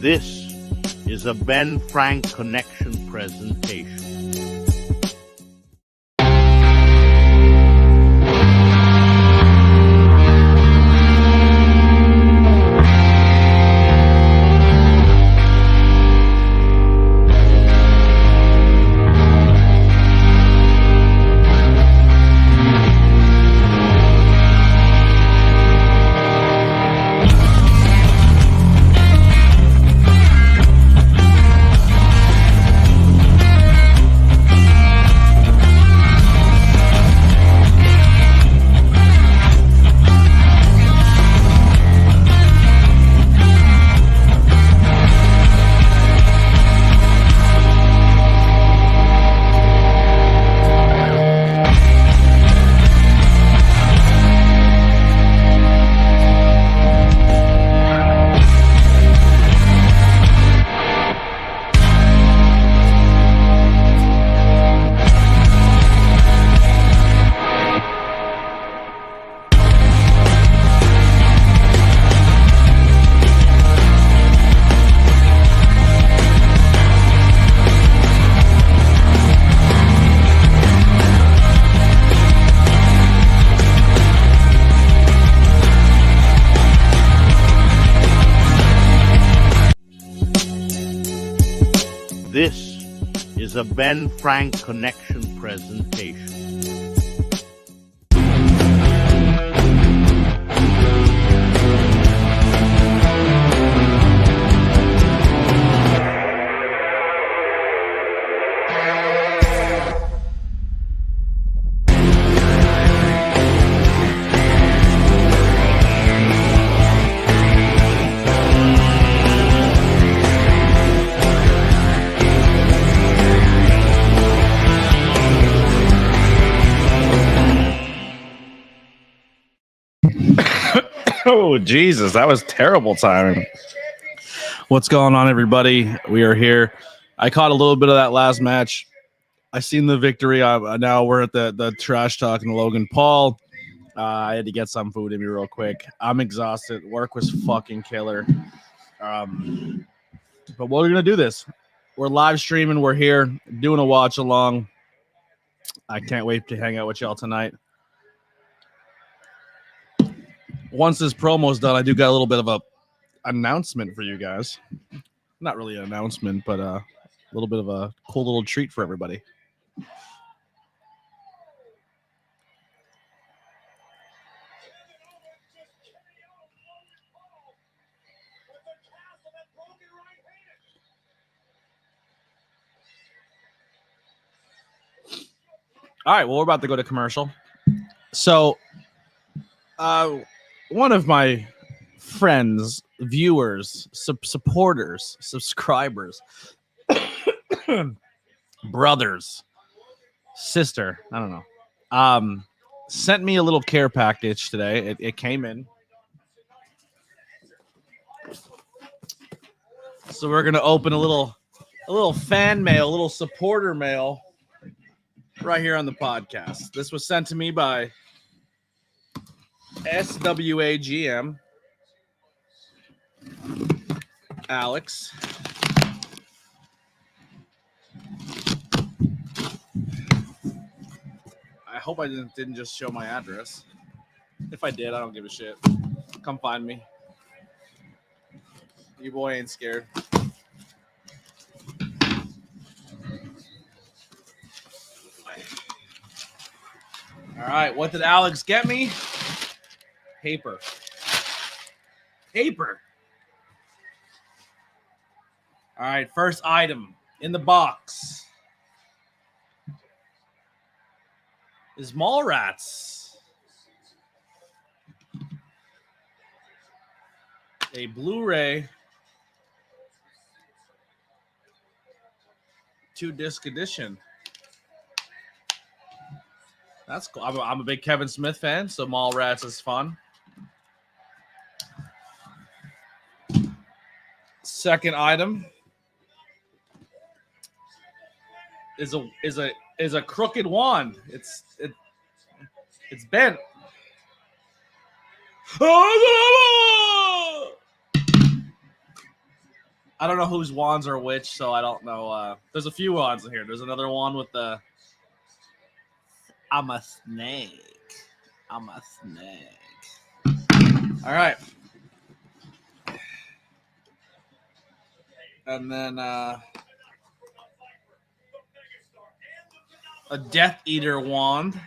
This is a Ben Frank Connection presentation. This is a Ben Frank Connection presentation. Oh, Jesus, that was terrible timing. What's going on, everybody? We are here. I caught a little bit of that last match. I seen the victory. Now we're at the trash talking Logan Paul. I had to get some food in me real quick. I'm exhausted. Work was fucking killer. But we're going to do this. We're live streaming. We're here doing a watch along. I can't wait to hang out with y'all tonight. Once this promo's done, I do got a little bit of a announcement for you guys. Not really an announcement, but a little bit of a cool little treat for everybody. All right, well, we're about to go to commercial. So, one of my friends, viewers, supporters, subscribers, brothers, sister, I don't know, sent me a little care package today. It came in. So we're going to open a little fan mail, a little supporter mail right here on the podcast. This was sent to me by SWAGM Alex. I hope I didn't just show my address. If I did, I don't give a shit. Come find me. Your boy ain't scared. All right, what did Alex get me? Paper. All right, first item in the box is Mallrats. A Blu-ray 2-disc edition. That's cool. I'm a big Kevin Smith fan, so Mallrats is fun. Second item is a crooked wand. It's bent. I don't know whose wands are which, so I don't know. There's a few wands in here. There's another wand with the I'm a snake. I'm a snake. All right. And then a Death Eater wand.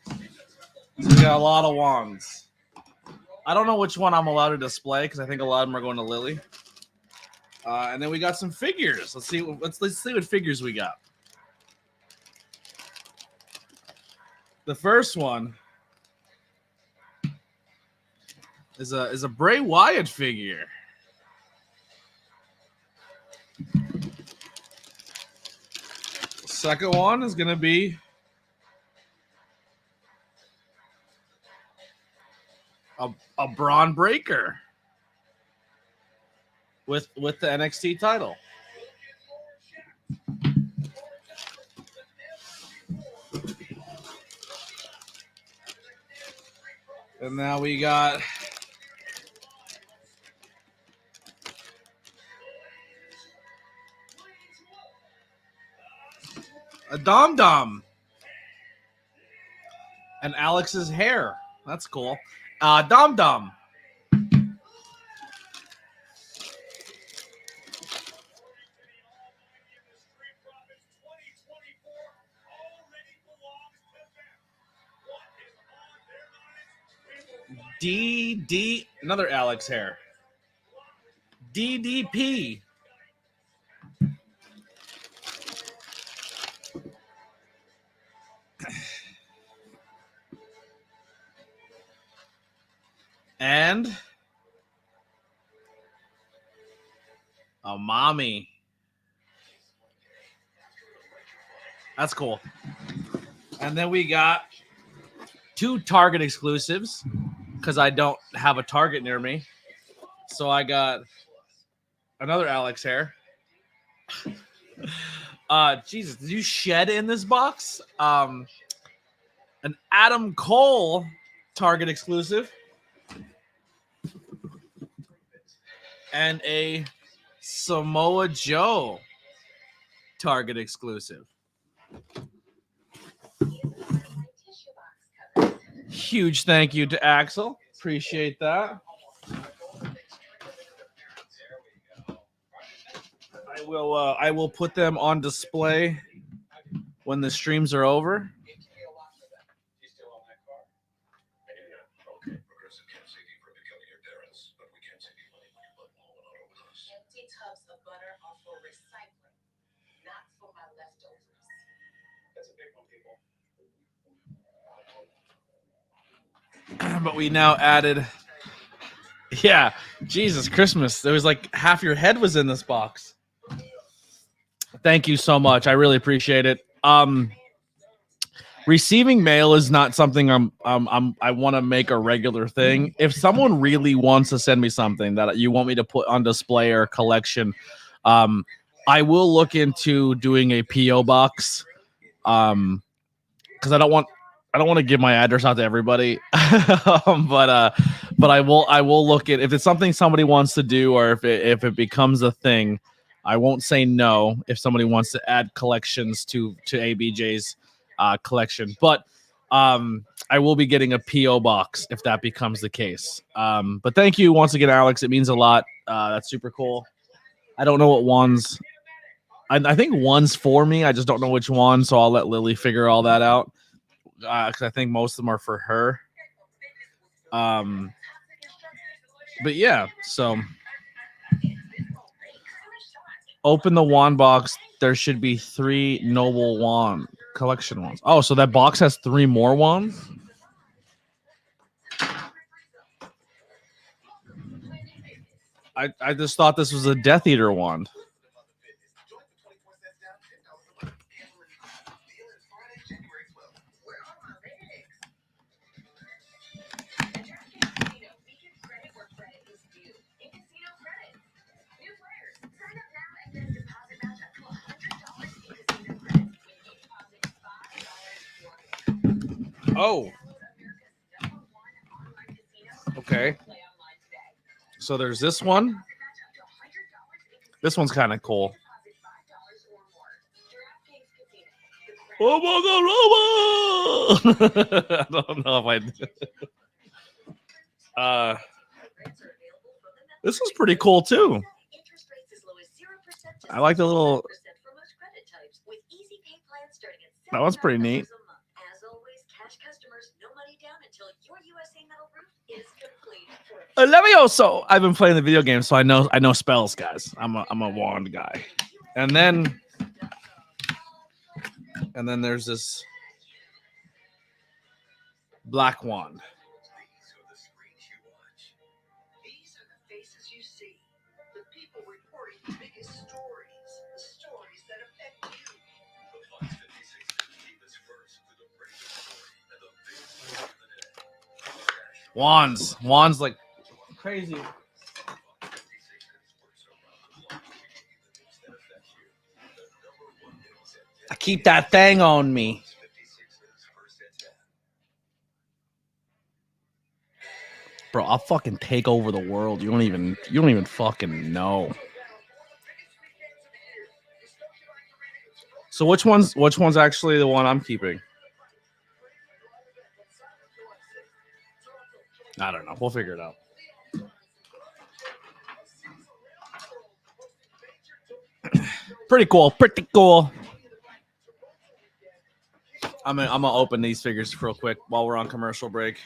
So we got a lot of wands. I don't know which one I'm allowed to display because I think a lot of them are going to Lily. And then we got some figures. Let's see what figures we got. The first one is a Bray Wyatt figure. The second one is gonna be a Braun Breaker with the NXT title. And now we got a Dom Dom and Alex's hair. That's cool. Dom Dom. DD, another Alex hair. DDP. And a mommy. That's cool. And then we got 2 Target exclusives because I don't have a Target near me. So I got another Alex hair. Jesus, did you shed in this box? An Adam Cole Target exclusive. And a Samoa Joe Target exclusive. Huge thank you to Axel. Appreciate that. I will put them on display when the streams are over. But we now added, yeah, Jesus Christmas. There was like half your head was in this box. Thank you so much. I really appreciate it. Receiving mail is not something I want to make a regular thing. If someone really wants to send me something that you want me to put on display or collection, I will look into doing a PO box. Because I don't want to give my address out to everybody. but I will look at if it's something somebody wants to do or if it becomes a thing. I won't say no if somebody wants to add collections to ABJ's collection, but I will be getting a PO box if that becomes the case. But thank you once again, Alex. It means a lot. That's super cool. I don't know what ones. I think one's for me. I just don't know which one, so I'll let Lily figure all that out. Because I think most of them are for her. But yeah, so open the wand box. There should be 3 noble wand collection wands. Oh, so that box has 3 more wands? I just thought this was a Death Eater wand. Oh. Okay. So there's this one. This one's kind of cool. Oh my God, I don't know if I. This was pretty cool too. I like the little. That one's pretty neat. Levioso. I've been playing the video game, so I know spells, guys. I'm a wand guy. And then there's this black wand. Wands like crazy. I keep that thing on me. Bro, I'll fucking take over the world. You don't even fucking know. So which one's actually the one I'm keeping? I don't know. We'll figure it out. Pretty cool. I'm gonna open these figures real quick while we're on commercial break.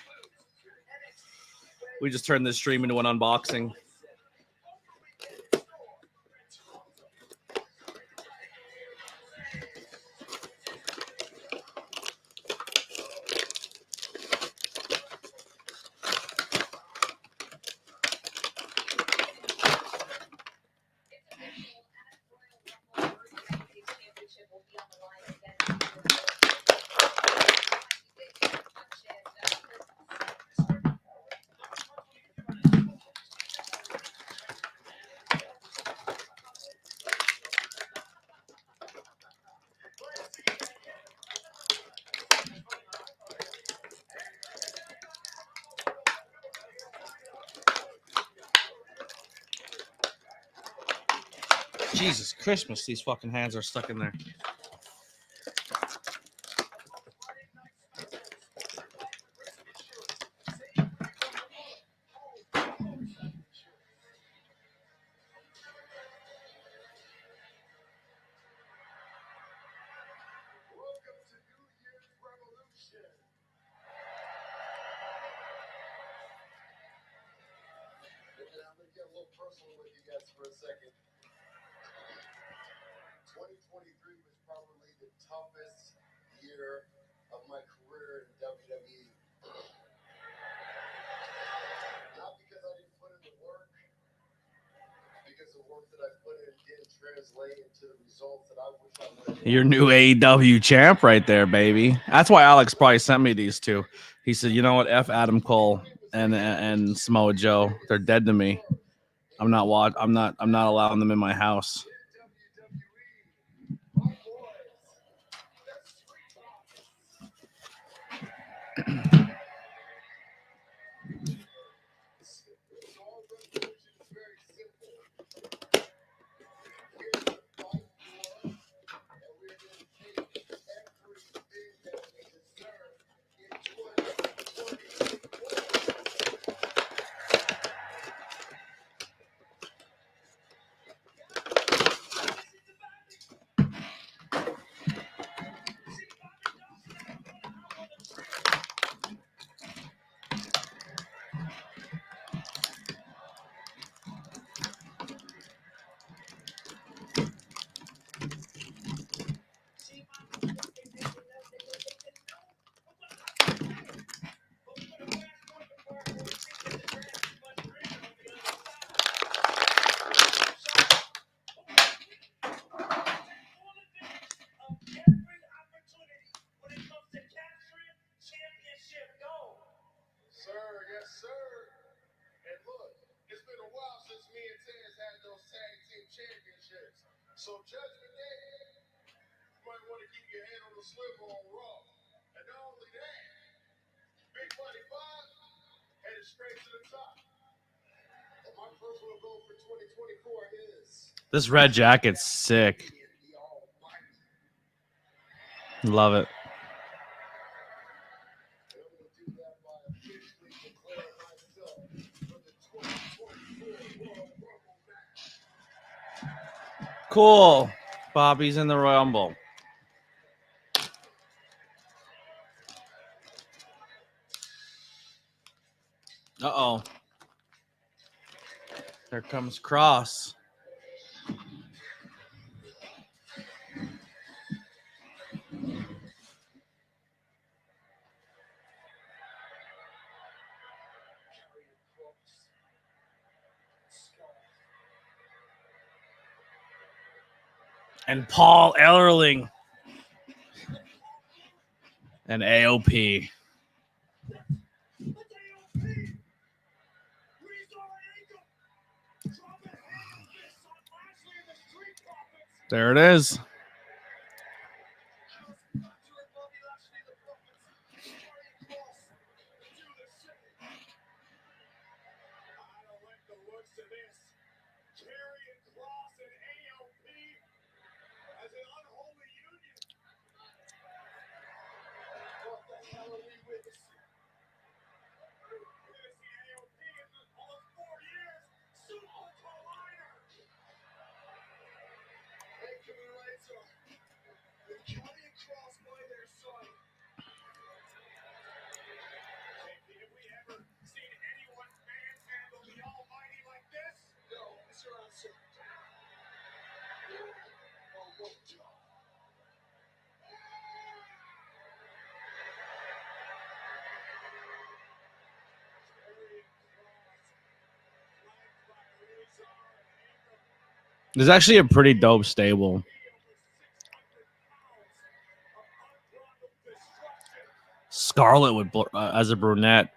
We just turned this stream into an unboxing. Jesus Christmas, these fucking hands are stuck in there. Your new AEW champ right there, baby. That's why Alex probably sent me these two. He said, you know what? F Adam Cole and Samoa Joe. They're dead to me. I'm not allowing them in my house. This red jacket's sick. Love it. Cool. Bobby's in the Royal Rumble. Uh-oh. There comes Cross. And Paul Ellerling. And AOP. There it is. There's actually a pretty dope stable. Scarlett would as a brunette.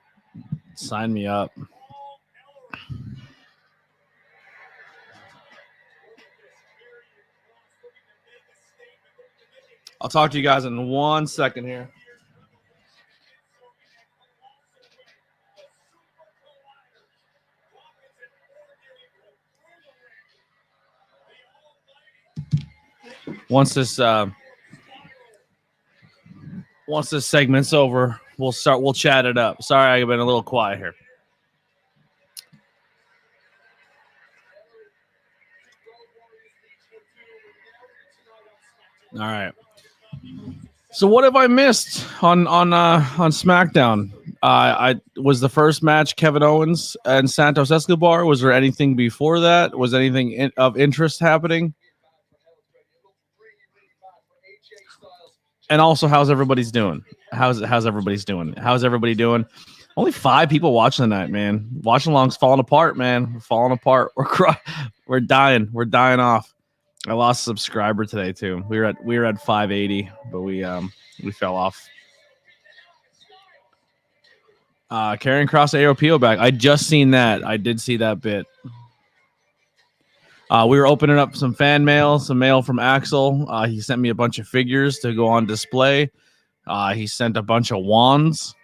Sign me up. I'll talk to you guys in 1 second here. Once this segment's over, we'll chat it up. Sorry, I've been a little quiet here. All right. So what have I missed on SmackDown? I was the first match Kevin Owens and Santos Escobar. Was there anything before that? Was anything of interest happening? And also, how's everybody's doing? How's everybody's doing? How's everybody doing? Only 5 people watching tonight, man. Watching along's falling apart, man. We're falling apart. We're dying. We're dying off. I lost a subscriber today too. We were at 580, but we fell off. Karrion Kross AOPO back. I just seen that. I did see that bit. We were opening up some fan mail, some mail from Axel. He sent me a bunch of figures to go on display. He sent a bunch of wands.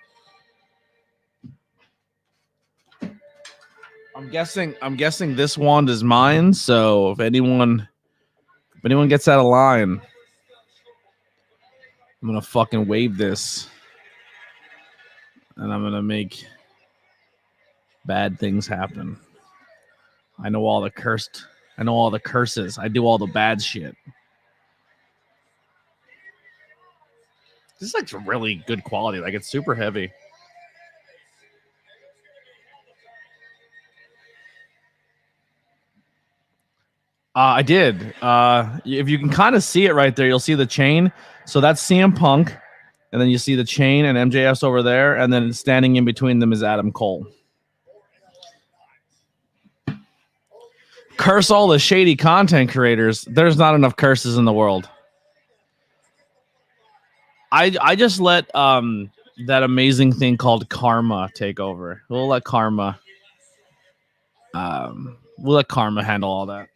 I'm guessing this wand is mine. So if anyone gets out of line, I'm gonna fucking wave this, and I'm gonna make bad things happen. I know all the curses. I do all the bad shit. This is like really good quality. Like, it's super heavy. I did. If you can kind of see it right there, you'll see the chain. So that's CM Punk. And then you see the chain and MJF's over there. And then standing in between them is Adam Cole. Curse all the shady content creators. There's not enough curses in the world. I just let that amazing thing called karma take over. We'll let karma handle all that.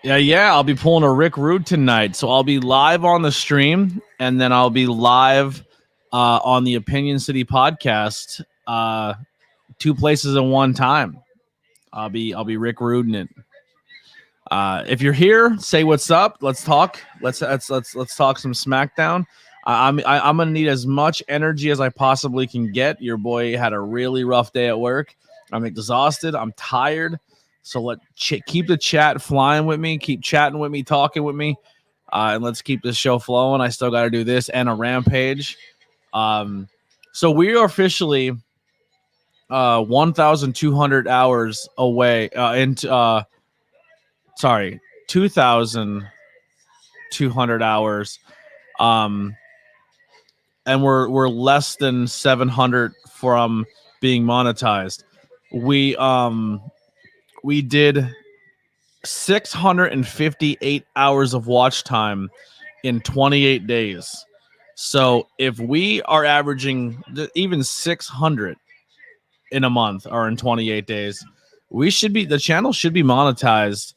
Yeah. I'll be pulling a Rick Rude tonight. So I'll be live on the stream, and then I'll be live on the Opinion City podcast. 2 places in one time. I'll be Rick Rude in it. If you're here, say what's up. Let's talk. Let's talk some Smackdown. I'm gonna need as much energy as I possibly can get. Your boy had a really rough day at work. I'm exhausted. I'm tired. So keep the chat flying with me. Keep chatting with me, talking with me, and let's keep this show flowing. I still got to do this and a rampage. So we are officially 1,200 hours away. 2,200 hours. And we're less than 700 from being monetized. We did 658 hours of watch time in 28 days. So if we are averaging even 600 in a month or in 28 days, the channel should be monetized.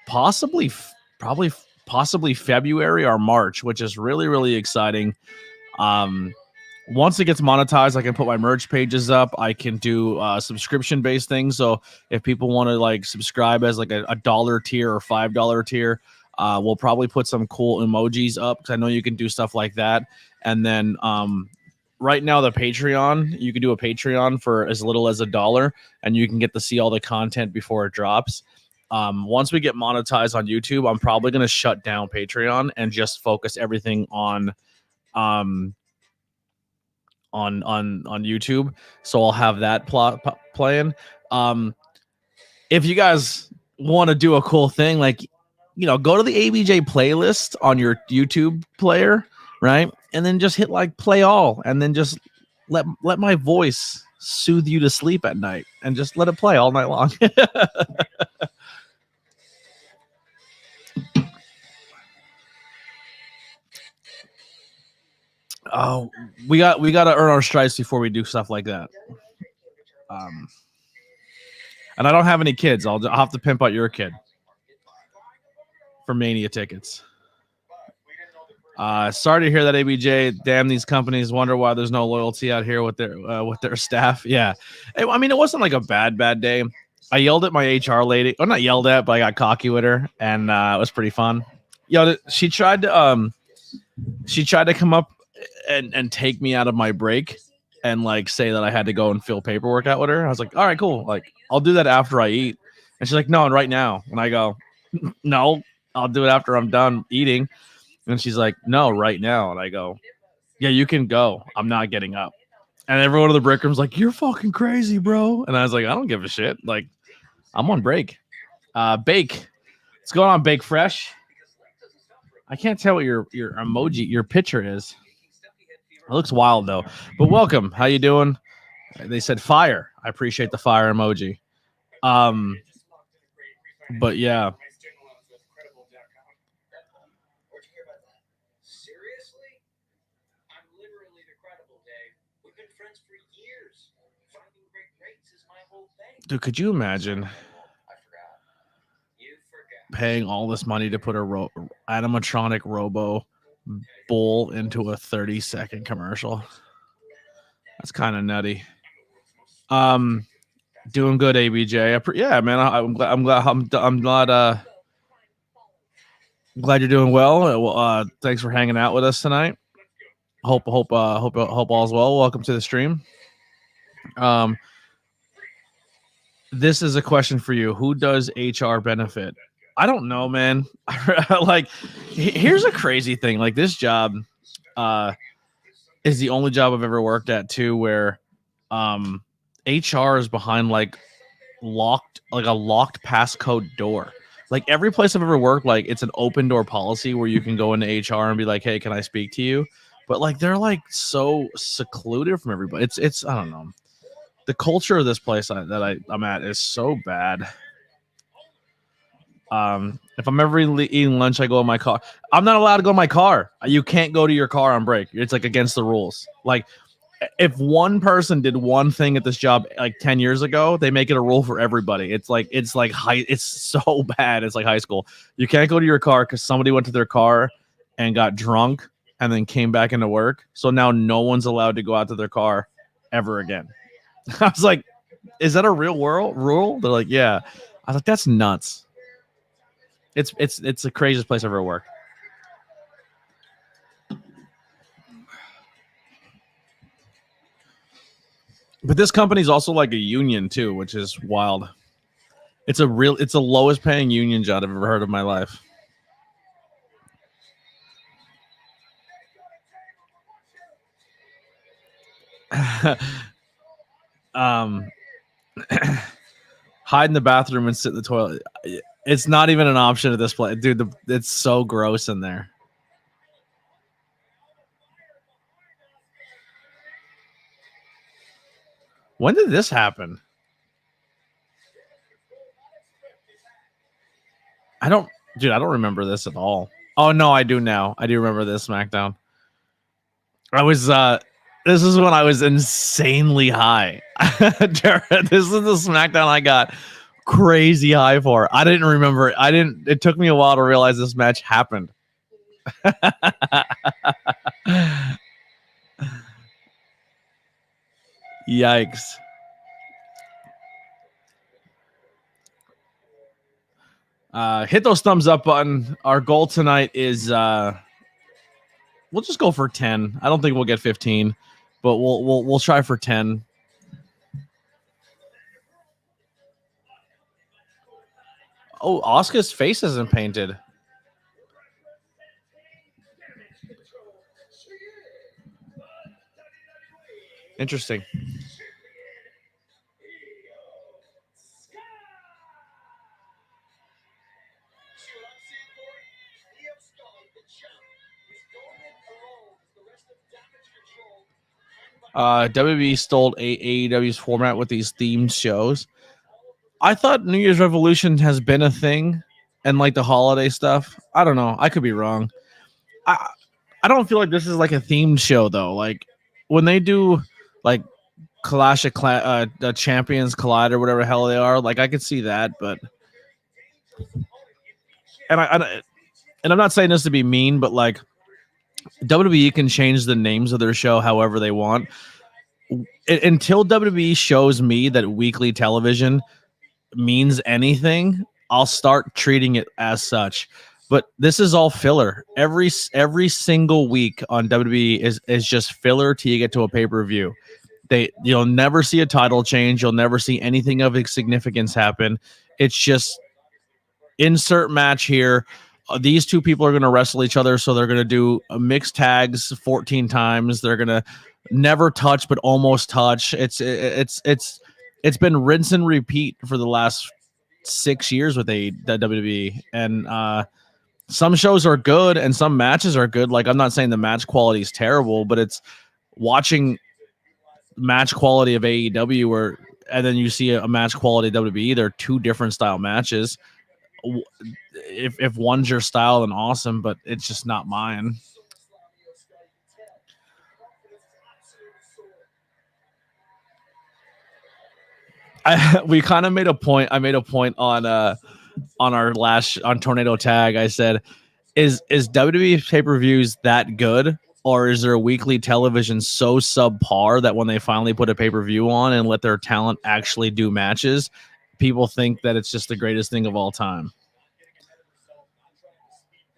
Possibly February or March, which is really, really exciting. Once it gets monetized, I can put my merch pages up. I can do subscription-based things. So if people want to like subscribe as like a $1 tier or $5 tier, we'll probably put some cool emojis up because I know you can do stuff like that. And then right now, the Patreon, you can do a Patreon for as little as $1, and you can get to see all the content before it drops. Once we get monetized on YouTube, I'm probably going to shut down Patreon and just focus everything on YouTube. So I'll have that playing. If you guys want to do a cool thing, like, go to the ABJ playlist on your YouTube player, right? And then just hit like play all, and then just let my voice soothe you to sleep at night, and just let it play all night long. Oh, we got to earn our stripes before we do stuff like that. And I don't have any kids. I'll have to pimp out your kid for Mania tickets. Sorry to hear that, ABJ. Damn, these companies wonder why there's no loyalty out here with their staff. Yeah, I mean, it wasn't like a bad day. I yelled at my HR lady. Well, not yelled at, but I got cocky with her, and it was pretty fun. She tried to come up and take me out of my break and like say that I had to go and fill paperwork out with her. I was like, all right, cool. Like, I'll do that after I eat. And she's like, no, and right now. And I go, no, I'll do it after I'm done eating. And she's like, no, right now. And I go, yeah, you can go. I'm not getting up. And everyone in the break room's like, you're fucking crazy, bro. And I was like, I don't give a shit. Like, I'm on break. Bake. What's going on, Bake Fresh? I can't tell what your emoji, your picture is. It looks wild though. But welcome. How you doing? They said fire. I appreciate the fire emoji. But yeah. Dude, could you imagine paying all this money to put a animatronic robo bull into a 30-second commercial? That's kind of nutty. Doing good, ABJ. Yeah, man. I'm glad you're doing well. Thanks for hanging out with us tonight. Hope all's well. Welcome to the stream. This is a question for you. Who does HR benefit? I don't know, man. Like, here's a crazy thing. Like, this job is the only job I've ever worked at too, where HR is behind like a locked passcode door. Like, every place I've ever worked, like, it's an open door policy where you can go into HR and be like, hey, can I speak to you? But like, they're like so secluded from everybody. It's I don't know. The culture of this place that I'm at is so bad. If I'm ever eating lunch, I go in my car. I'm not allowed to go in my car. You can't go to your car on break. It's like against the rules. Like, if one person did one thing at this job like 10 years ago, they make it a rule for everybody. It's like it's so bad. It's like high school. You can't go to your car because somebody went to their car and got drunk and then came back into work. So now no one's allowed to go out to their car ever again. I was like, is that a real world rule? They're like, yeah. I was like, that's nuts. It's the craziest place I've ever worked. But this company's also like a union too, which is wild. It's the lowest paying union job I've ever heard of in my life. Hide in the bathroom and sit in the toilet. It's not even an option at this place, dude. It's so gross in there. When did this happen? I don't remember this at all. Oh no, I do now. I do remember this Smackdown. I was this is when I was insanely high. This is the Smackdown I got crazy high for. I didn't remember. It took me a while to realize this match happened. Yikes. Hit those thumbs up button. Our goal tonight is we'll just go for 10. I don't think we'll get 15, but we'll try for 10. Oh, Asuka's face isn't painted. Interesting. WWE stole AEW's format with these themed shows. I thought New Year's Revolution has been a thing, and like the holiday stuff. I don't know. I could be wrong. I don't feel like this is like a themed show though. Like when they do like Clash of the Champions Collide or whatever the hell they are, like I could see that, but and I'm not saying this to be mean, but like WWE can change the names of their show however they want. Until WWE shows me that weekly television means anything, I'll start treating it as such. But this is all filler. Every single week on WWE is just filler till you get to a pay-per-view. You'll never see a title change. You'll never see anything of significance happen. It's just insert match here. These two people are going to wrestle each other, so they're going to do mixed tags 14 times. They're going to never touch but almost touch. It's been rinse and repeat for the last 6 years with the WWE, and some shows are good and some matches are good. Like I'm not saying the match quality is terrible, but it's watching match quality of AEW and then you see a match quality of WWE. They're two different style matches. If one's your style, then awesome, but it's just not mine. We kind of made a point. I made a point on our on Tornado Tag. I said, is WWE pay-per-views that good, or is their weekly television so subpar that when they finally put a pay-per-view on and let their talent actually do matches, people think that it's just the greatest thing of all time?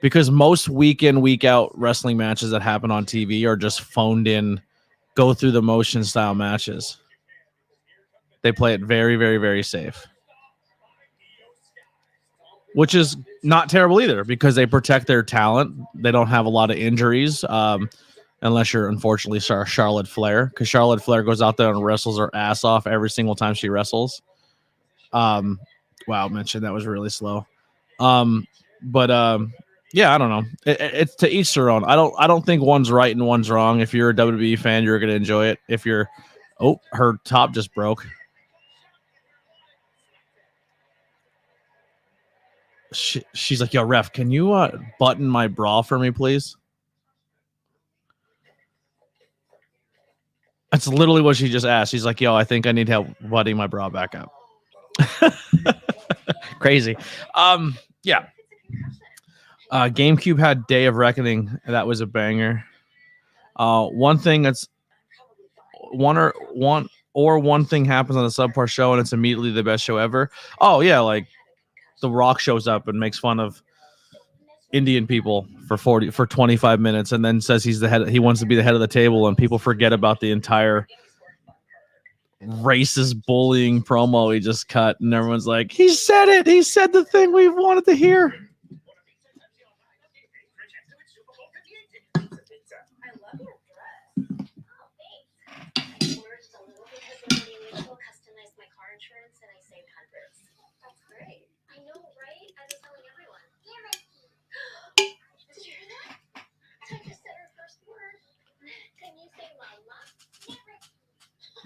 Because most week in, week out wrestling matches that happen on TV are just phoned in, go through the motion style matches. They play it very, very, very safe, which is not terrible either because they protect their talent. They don't have a lot of injuries, unless you're unfortunately Charlotte Flair, because Charlotte Flair goes out there and wrestles her ass off every single time she wrestles. Wow, mentioned that was really slow. Yeah, I don't know. It's to each their own. I don't think one's right and one's wrong. If you're a WWE fan, you're gonna enjoy it. If you're, her top just broke. She's like, yo, ref, can you button my bra for me, please? That's literally what she just asked. She's like, yo, I think I need help butting my bra back up. Crazy. Yeah. GameCube had Day of Reckoning. That was a banger. One thing that's one thing happens on a subpar show and it's immediately the best show ever. Oh yeah, like The Rock shows up and makes fun of Indian people for 25 minutes and then says he's the head. He wants to be the head of the table, and people forget about the entire racist bullying promo he just cut, and everyone's like, he said it. He said the thing we wanted to hear.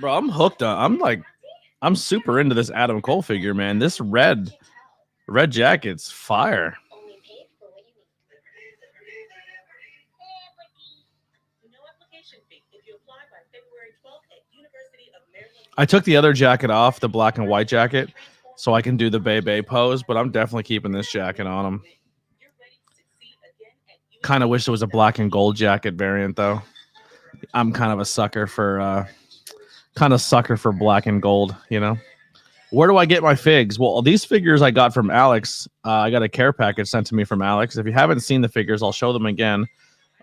Bro, I'm hooked on. I'm super into this Adam Cole figure, man. This red jacket's fire. I took the other jacket off, the black and white jacket, so I can do the Bay pose, but I'm definitely keeping this jacket on him. Kind of wish it was a black and gold jacket variant, though. I'm kind of a sucker for black and gold, you know. Where do I get my figs? Well, these figures I got from Alex. I got a care package sent to me from Alex. If you haven't seen the figures, I'll show them again.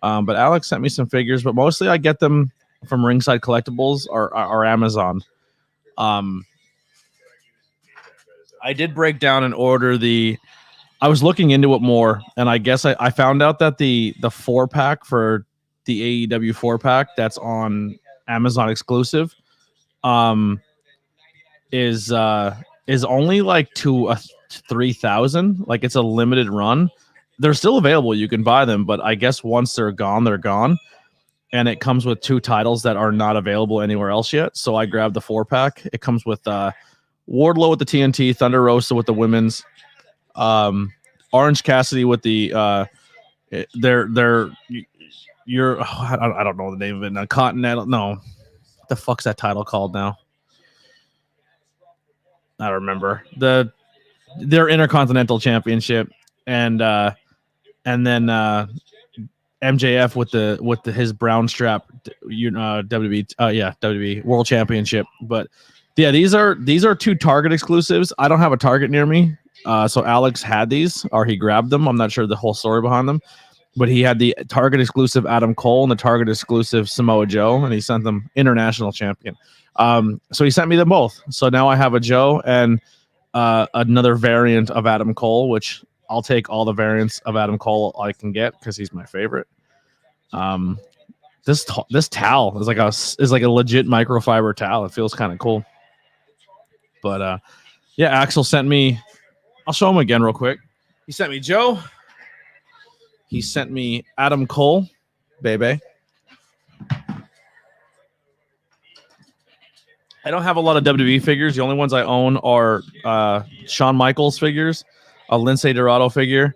But Alex sent me some figures, but mostly I get them from Ringside Collectibles or Amazon. I did break down and order I was looking into it more, and I guess I found out that the 4-pack for the AEW 4-pack that's on Amazon exclusive is only like 3,000. Like, it's a limited run. They're still available. You can buy them, but I guess once they're gone, they're gone. And it comes with 2 titles that are not available anywhere else yet. So I grabbed the 4-pack. It comes with Wardlow with the TNT, Thunder Rosa with the women's, Orange Cassidy with the I don't know the name of it now. Continental. No, what the fuck's that title called now? I don't remember. Their Intercontinental Championship, and then MJF with his brown strap, WWE WWE World Championship. But yeah, these are 2 Target exclusives. I don't have a Target near me, so Alex had these, or he grabbed them. I'm not sure the whole story behind them, but he had the Target exclusive Adam Cole and the Target exclusive Samoa Joe, and he sent them International Champion. So he sent me them both. So now I have a Joe and another variant of Adam Cole, which I'll take all the variants of Adam Cole I can get because he's my favorite. This towel is like a legit microfiber towel. It feels kind of cool. But yeah, Axel sent me. I'll show him again real quick. He sent me Joe. He sent me Adam Cole, baby. I don't have a lot of WWE figures. The only ones I own are Shawn Michaels figures, a Lince Dorado figure,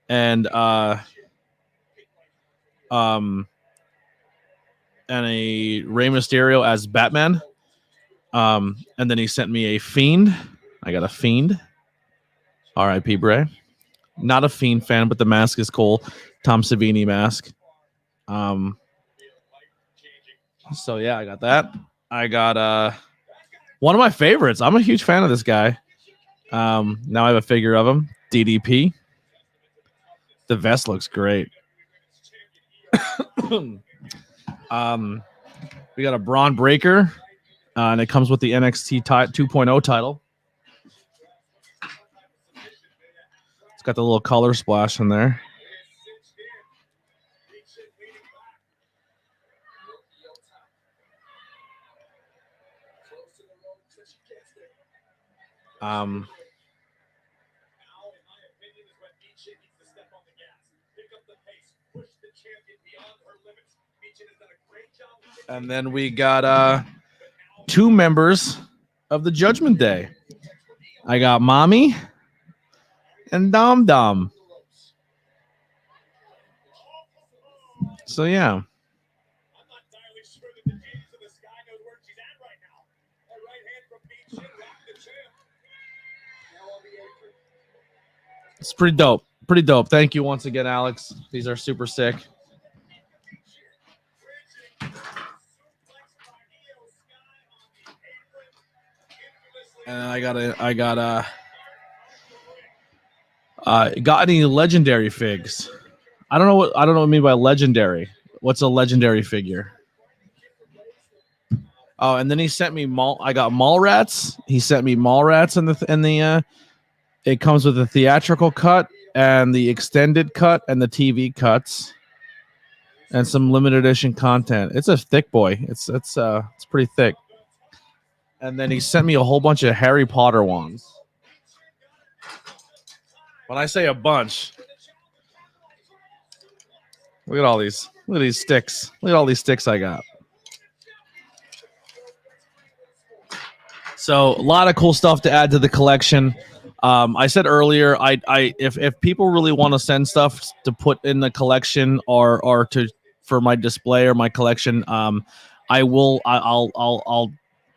and a Rey Mysterio as Batman. And then he sent me a Fiend. I got a Fiend. R.I.P. Bray. Not a Fiend fan, but the mask is cool. Tom Savini mask. So yeah, I got that. I got one of my favorites. I'm a huge fan of this guy. Now I have a figure of him. DDP. The vest looks great. We got a Braun Breaker, and it comes with the NXT 2.0 title. It's got the little color splash in there. And then we got 2 members of the Judgment Day. I got Mommy and Dom Dom. So yeah. It's pretty dope. Pretty dope. Thank you once again, Alex. These are super sick. And I got any legendary figs? I don't know what I mean by legendary. What's a legendary figure? Oh, and then he sent me I got Mallrats. He sent me Mallrats in the it comes with the theatrical cut and the extended cut and the TV cuts and some limited edition content. It's a thick boy. It's pretty thick. And then he sent me a whole bunch of Harry Potter ones. When I say a bunch, look at all these. Look at these sticks. Look at all these sticks I got. So a lot of cool stuff to add to the collection. I said earlier, if people really want to send stuff to put in the collection or to for my display or my collection, I'll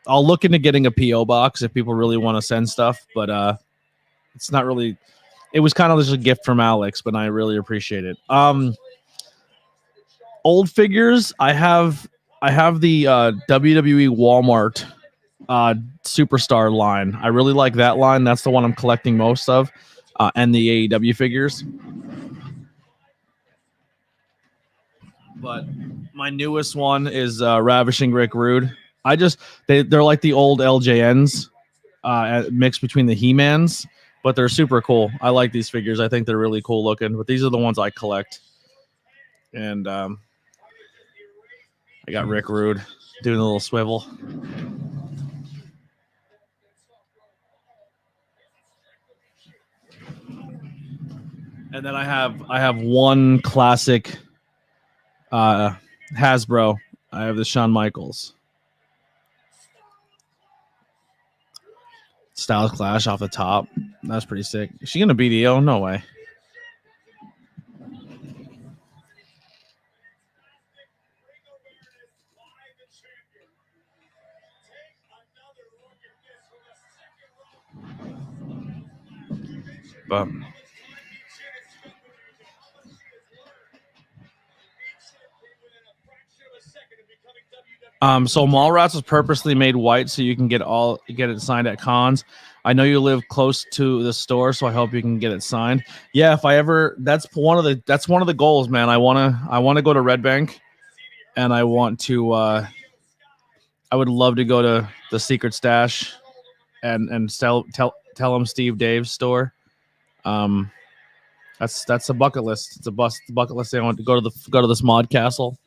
look into getting a PO box if people really want to send stuff. But it's not really. It was kind of just a gift from Alex, but I really appreciate it. Old figures, I have the WWE Walmart Superstar line. I really like that line. That's the one I'm collecting most of, and the AEW figures. But my newest one is Ravishing Rick Rude. They're like the old LJNs mixed between the He-Mans, but they're super cool. I like these figures. I think they're really cool looking, but these are the ones I collect. And I got Rick Rude doing a little swivel. And then I have one classic Hasbro. I have the Shawn Michaels. Styles Clash off the top. That's pretty sick. Is she gonna BDO? No way. But so Mallrats was purposely made white so you can get it signed at cons. I know you live close to the store, so I hope you can get it signed. Yeah, if I ever, that's one of the goals, man. I wanna go to Red Bank, and I want to. I would love to go to the Secret Stash, and tell them Steve Dave's store. That's a bucket list. It's a bucket list. I want to go to this mod castle,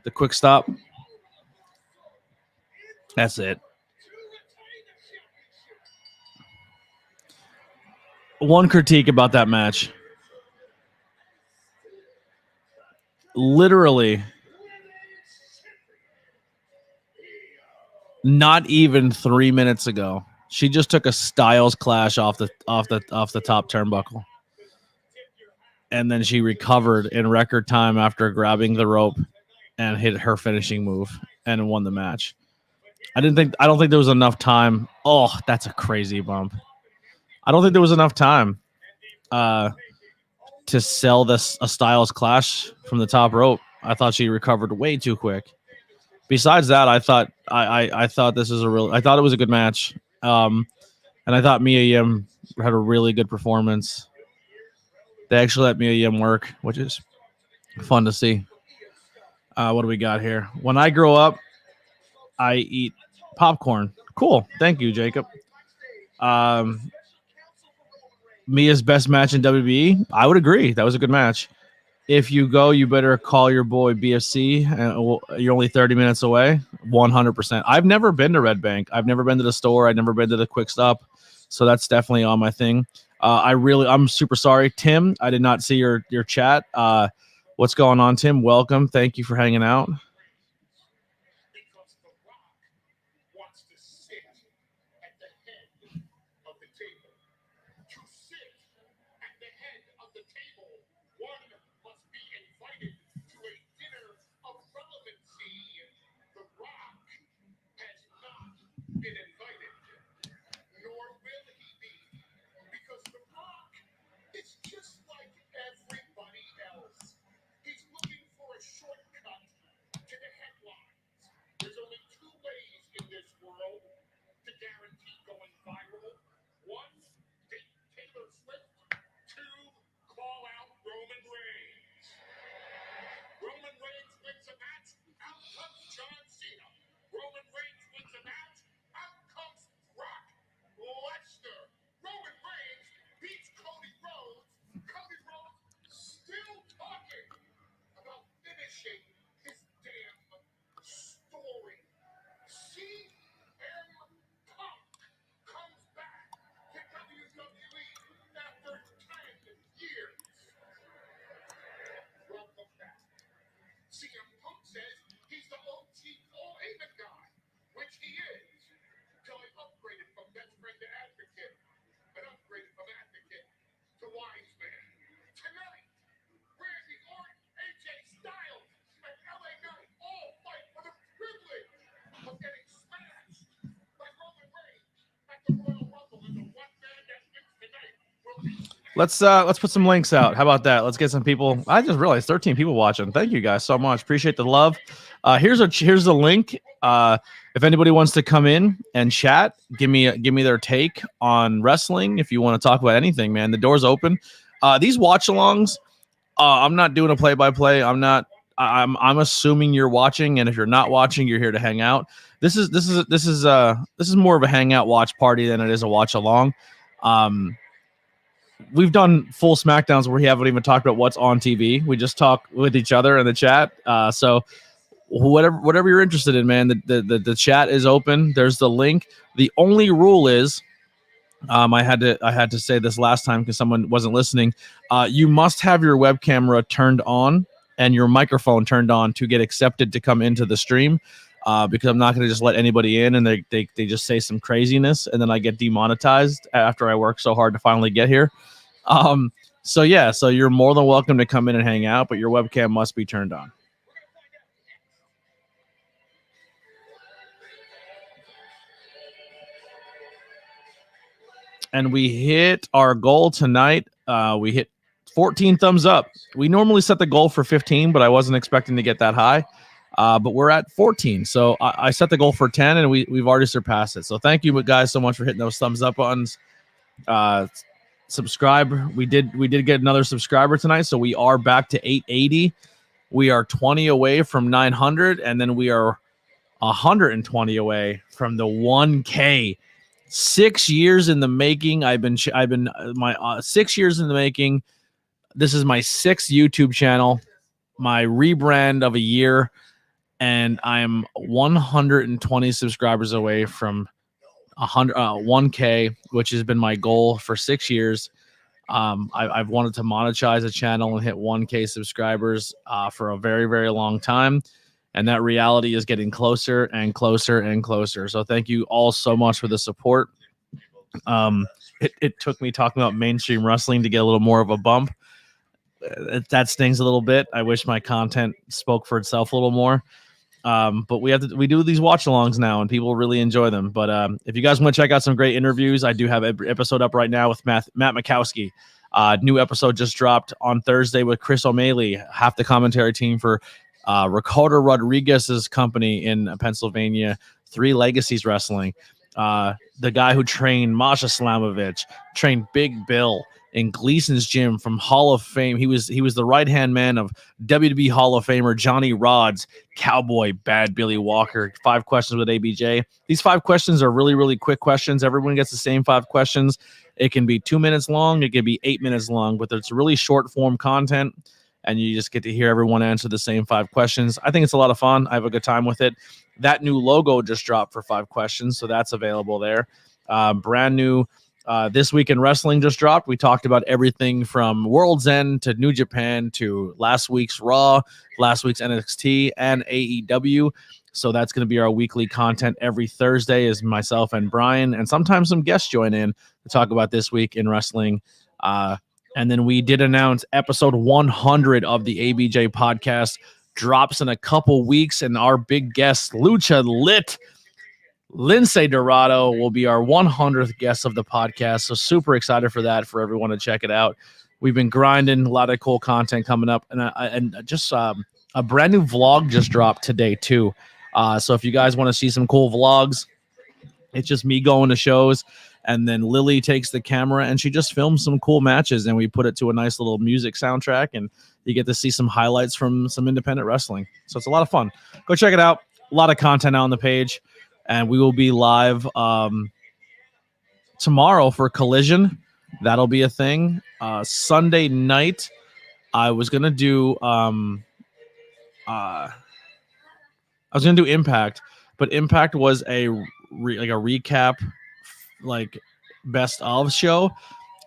the quick stop. That's it. One critique about that match. Literally, not even 3 minutes ago, she just took a Styles Clash off the top turnbuckle, and then she recovered in record time after grabbing the rope and hit her finishing move and won the match. I don't think there was enough time. Oh, that's a crazy bump. I don't think there was enough time to sell a Styles Clash from the top rope. I thought she recovered way too quick. Besides that, I thought I thought this was I thought it was a good match. And I thought Mia Yim had a really good performance. They actually let Mia Yim work, which is fun to see. What do we got here? When I grow up, I eat popcorn. Cool. Thank you, Jacob. Mia's best match in WWE? I would agree. That was a good match. If you go, you better call your boy BFC. You're only 30 minutes away. 100%. I've never been to Red Bank. I've never been to the store. I've never been to the Quick Stop. So that's definitely on my thing. I'm super sorry, Tim. I did not see your chat. What's going on, Tim? Welcome. Thank you for hanging out. Let's put some links out. How about that? Let's get some people. I just realized 13 people watching. Thank you guys so much. Appreciate the love. Here's the link. If anybody wants to come in and chat, give me their take on wrestling. If you want to talk about anything, man, the door's open. These watch-alongs, I'm not doing a play-by-play. I'm I'm assuming you're watching, and if you're not watching, you're here to hang out. This is more of a hangout watch party than it is a watch-along. We've done full Smackdowns where we haven't even talked about what's on TV. We just talk with each other in the chat. So whatever you're interested in, man, the chat is open. There's the link. The only rule is, I had to say this last time because someone wasn't listening. You must have your web camera turned on and your microphone turned on to get accepted to come into the stream. Because I'm not going to just let anybody in and they just say some craziness and then I get demonetized after I work so hard to finally get here. So you're more than welcome to come in and hang out, but your webcam must be turned on. And we hit our goal tonight. We hit 14 thumbs up. We normally set the goal for 15, but I wasn't expecting to get that high. But we're at 14. So I set the goal for 10 and we've already surpassed it. So thank you guys so much for hitting those thumbs up buttons. Subscribe. We did get another subscriber tonight. So we are back to 880. We are 20 away from 900. And then we are 120 away from the 1K. 6 years in the making. I've been 6 years in the making. This is my 6th YouTube channel, my rebrand of a year. And I'm 120 subscribers away from 1K, which has been my goal for 6 years. I've wanted to monetize a channel and hit 1K subscribers for a very, very long time. And that reality is getting closer and closer and closer. So thank you all so much for the support. It took me talking about mainstream wrestling to get a little more of a bump. That stings a little bit. I wish my content spoke for itself a little more. But we do these watch-alongs now, and people really enjoy them. But if you guys want to check out some great interviews, I do have an episode up right now with Matt Makowski. New episode just dropped on Thursday with Chris O'Malley, half the commentary team for Ricardo Rodriguez's company in Pennsylvania, Three Legacies Wrestling. The guy who trained Masha Slamovich, trained Big Bill in Gleason's gym from Hall of Fame. He was the right-hand man of WWE Hall of Famer Johnny Rodz, Cowboy Bad Billy Walker. 5 questions with ABJ. These 5 questions are really, really quick questions. Everyone gets the same 5 questions. It can be 2 minutes long. It can be 8 minutes long, but it's really short-form content, and you just get to hear everyone answer the same 5 questions. I think it's a lot of fun. I have a good time with it. That new logo just dropped for 5 questions, so that's available there. Brand new This Week in Wrestling just dropped. We talked about everything from World's End to New Japan to last week's Raw, last week's NXT, and AEW. So that's going to be our weekly content every Thursday is myself and Brian, and sometimes some guests join in to talk about This Week in Wrestling. And then we did announce episode 100 of the ABJ podcast drops in a couple weeks, and our big guest, Lucha Lit, Lindsay Dorado, will be our 100th guest of the podcast. So super excited for that, for everyone to check it out. We've been grinding, a lot of cool content coming up, and just a brand new vlog just dropped today too. So if you guys want to see some cool vlogs, it's just me going to shows, and then Lily takes the camera and she just films some cool matches, and we put it to a nice little music soundtrack, and you get to see some highlights from some independent wrestling. So it's a lot of fun. Go check it out. A lot of content on the page. And we will be live tomorrow for Collision. That'll be a thing. Sunday night, I was gonna do Impact, but Impact was a recap, like best of show.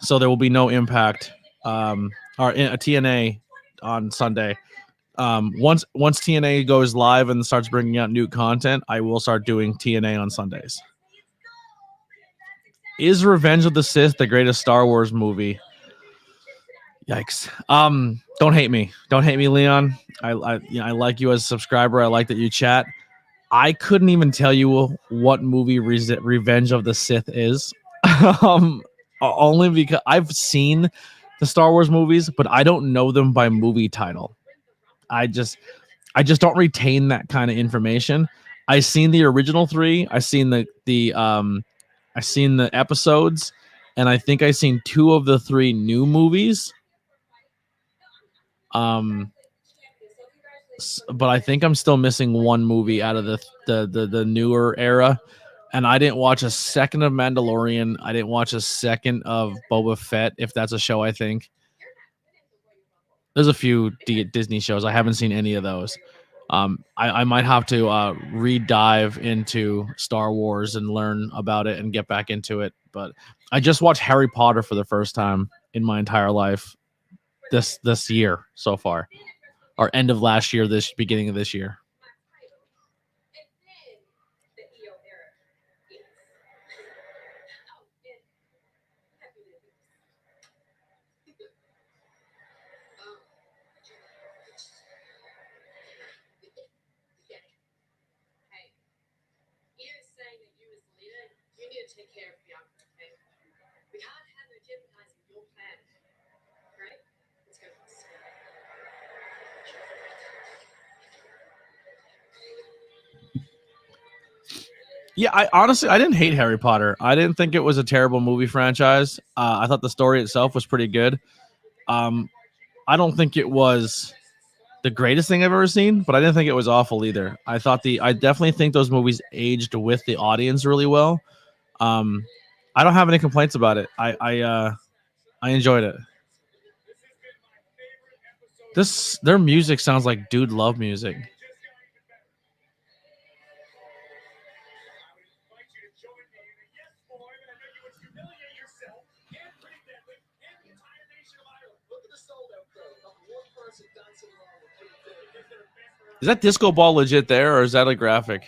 So there will be no Impact or a TNA on Sunday. Once TNA goes live and starts bringing out new content, I will start doing TNA on Sundays. Is Revenge of the Sith the greatest Star Wars movie? Yikes. Don't hate me. Don't hate me, Leon. I like you as a subscriber. I like that you chat. I couldn't even tell you what movie Revenge of the Sith is. Only because I've seen the Star Wars movies, but I don't know them by movie title. I just don't retain that kind of information. I seen the original 3. I seen I seen the episodes, and I think I seen 2 of the 3 new movies. But I think I'm still missing 1 movie out of the newer era. And I didn't watch a second of Mandalorian. I didn't watch a second of Boba Fett, if that's a show, I think. There's a few Disney shows. I haven't seen any of those. I might have to re-dive into Star Wars and learn about it and get back into it. But I just watched Harry Potter for the first time in my entire life this year so far. Or end of last year, this beginning of this year. Yeah, I honestly didn't hate Harry Potter. I didn't think it was a terrible movie franchise. I thought the story itself was pretty good. I don't think it was the greatest thing I've ever seen, but I didn't think it was awful either. I definitely think those movies aged with the audience really well. I don't have any complaints about it. I enjoyed it. Their music sounds like Dude Love music. Is that disco ball legit there, or is that a graphic?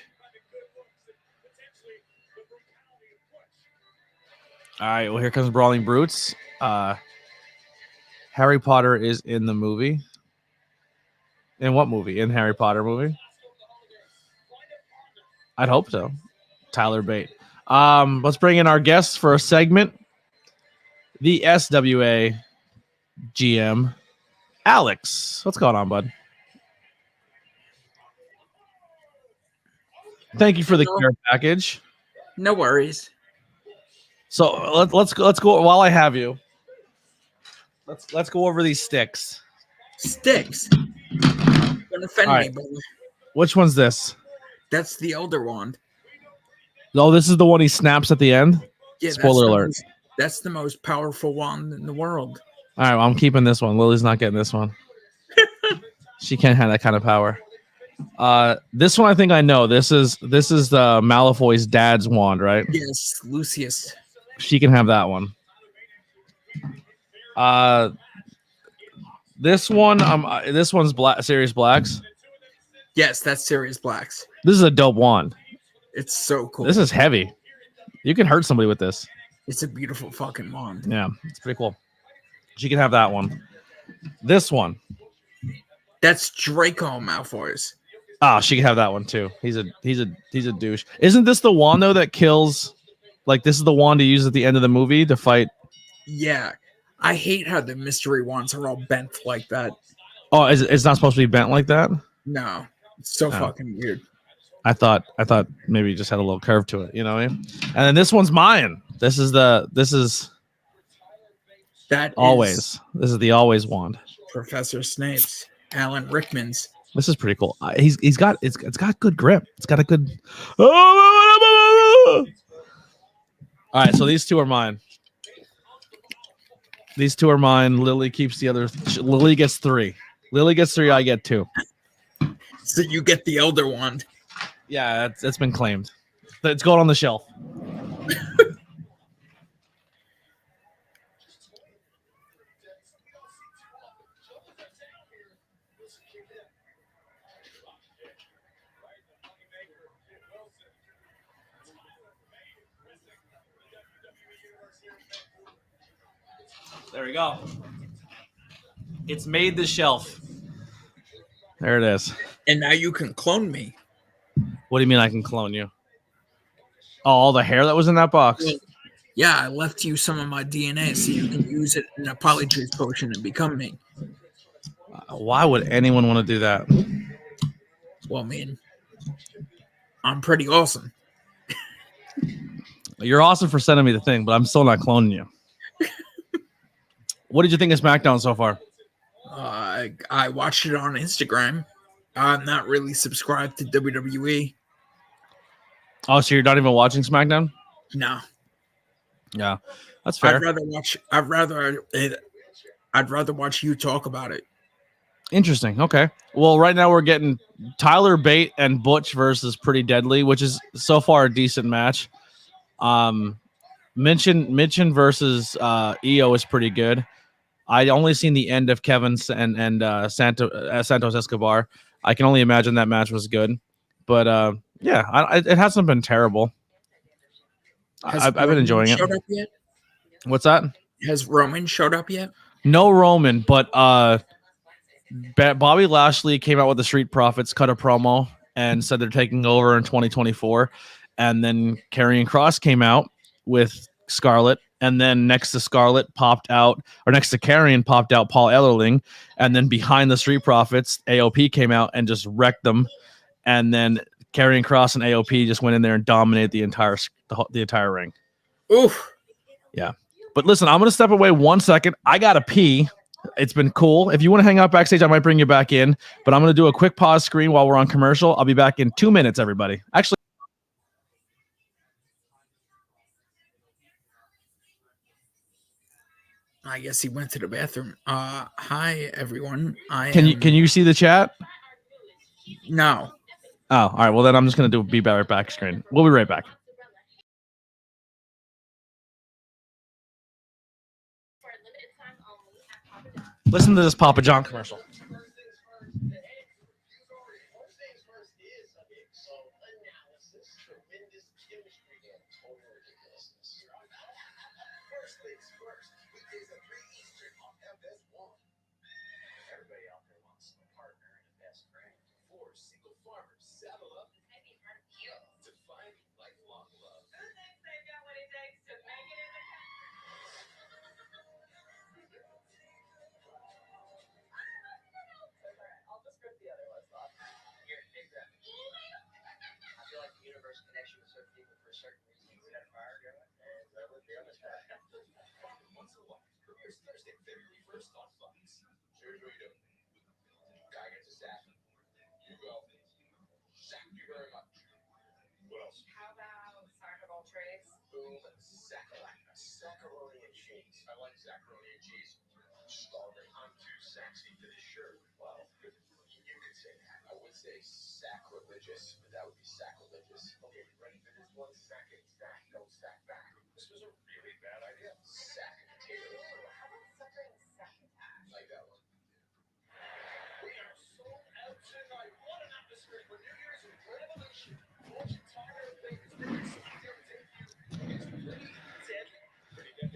All right, well, here comes Brawling Brutes. Harry Potter is in the movie. In what movie? In Harry Potter movie? I'd hope so. Tyler Bate. Let's bring in our guests for a segment. The SWA GM, Alex. What's going on, bud? Thank you for the care package. No worries. So let's go while I have you. Let's go over these sticks. Sticks. Don't offend me, brother. Which one's this? That's the Elder Wand. Oh, this is the one he snaps at the end? Yeah, spoiler alert. That's the most powerful wand in the world. All right, well, I'm keeping this one. Lily's not getting this one. She can't have that kind of power. This one I think I know. This is the Malfoy's dad's wand, right? Yes, Lucius. She can have that one. This one's Sirius Black's. Yes, that's Sirius Black's. This is a dope wand. It's so cool. This is heavy. You can hurt somebody with this. It's a beautiful fucking wand. Yeah, it's pretty cool. She can have that one. This one. That's Draco Malfoy's. Oh, she can have that one too. He's a douche. Isn't this the wand though that kills? Like, this is the wand he uses at the end of the movie to fight. Yeah, I hate how the mystery wands are all bent like that. Oh, it's not supposed to be bent like that? No, it's so fucking weird. I thought maybe it just had a little curve to it, you know what I mean? And then this one's mine. This is the always wand. Professor Snape's, Alan Rickman's. This is pretty cool. It's got good grip. It's got a good. All right, so these two are mine. Lily keeps the other. Lily gets 3. I get 2. So you get the Elder Wand. Yeah, it's been claimed. It's going on the shelf. There we go. It's made the shelf. There it is. And now you can clone me. What do you mean I can clone you? Oh, all the hair that was in that box? Yeah, I left you some of my DNA so you can use it in a polyjuice potion and become me. Why would anyone want to do that? Well, man, I'm pretty awesome. You're awesome for sending me the thing, but I'm still not cloning you. What did you think of SmackDown so far? I watched it on Instagram. I'm not really subscribed to WWE. Oh, so you're not even watching SmackDown? No. Yeah, that's fair. I'd rather watch you talk about it. Interesting. Okay. Well, right now we're getting Tyler Bate and Butch versus Pretty Deadly, which is so far a decent match. Michin versus EO is pretty good. I only seen the end of Kevin and Santos Escobar. I can only imagine that match was good, but it hasn't been terrible. I've been enjoying it. Showed up yet? What's that? Has Roman showed up yet? No Roman, but Bobby Lashley came out with the Street Profits, cut a promo, and said they're taking over in 2024. And then Karrion Kross came out with Scarlett, and then next to Scarlett popped out, or next to Karrion popped out Paul Ellerling, and then behind the Street Profits, AOP came out and just wrecked them, and then Karrion Kross and AOP just went in there and dominated the entire ring. Oof. Yeah. But listen, I'm going to step away 1 second. I got to pee. It's been cool. If you want to hang out backstage, I might bring you back in, but I'm going to do a quick pause screen while we're on commercial. I'll be back in 2 minutes, everybody. Actually, I guess he went to the bathroom. Hi everyone. Can you see the chat? No. Oh, all right. Well, then I'm just going to do a be right back screen. We'll be right back. Listen to this Papa John commercial.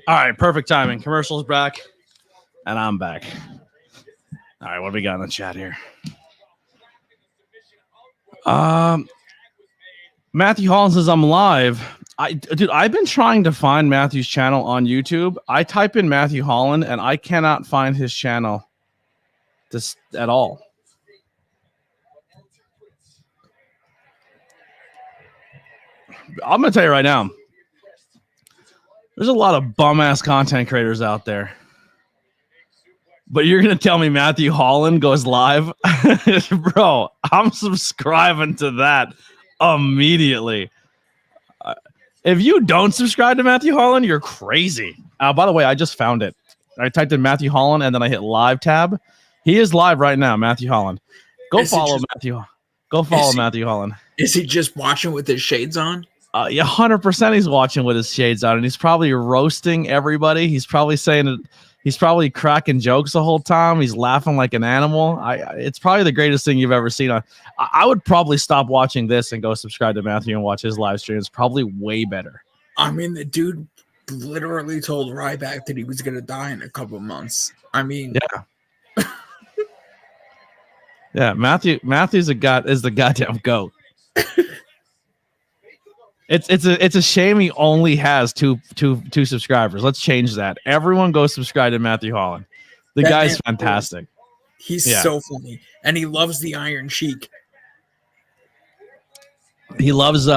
All right, perfect timing. Commercial's back, and I'm back. All right, what do we got in the chat here? Matthew Holland says I'm live. I've been trying to find Matthew's channel on YouTube. I type in Matthew Holland, and I cannot find his channel just at all. I'm gonna tell you right now. There's a lot of bum-ass content creators out there. But you're going to tell me Matthew Holland goes live? Bro, I'm subscribing to that immediately. If you don't subscribe to Matthew Holland, you're crazy. By the way, I just found it. I typed in Matthew Holland, and then I hit live tab. He is live right now, Matthew Holland. Go follow Matthew Holland. Is he just watching with his shades on? Yeah, 100% he's watching with his shades on, and he's probably roasting everybody. He's probably he's probably cracking jokes the whole time. He's laughing like an animal. It's probably the greatest thing you've ever seen. I would probably stop watching this and go subscribe to Matthew and watch his live stream. It's probably way better. I mean, the dude literally told Ryback that he was going to die in a couple of months. I mean, yeah. Yeah, Matthew's is the goddamn goat. It's a shame he only has two subscribers. Let's change that. Everyone go subscribe to Matthew Holland. The That guy's man fantastic. He's Yeah. so funny, and he loves the Iron Sheik. He loves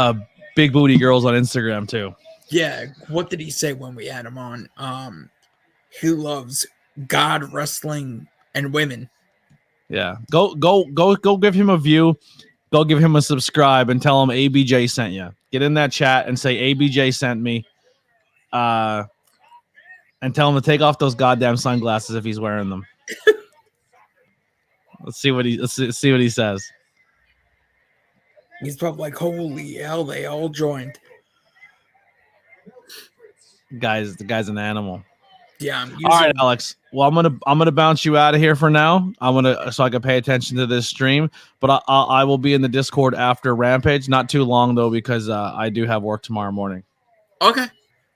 big booty girls on Instagram too. Yeah, what did he say when we had him on? He loves God, wrestling, and women. Yeah. Go give him a view. Go give him a subscribe and tell him ABJ sent you. Get in that chat and say ABJ sent me. And tell him to take off those goddamn sunglasses if he's wearing them. Let's see what he says. He's probably like, holy hell, they all joined. The guy's an animal. Yeah, I'm using... All right, Alex. Well, I'm gonna bounce you out of here for now. So I can pay attention to this stream. But I will be in the Discord after Rampage. Not too long though, because I do have work tomorrow morning. Okay.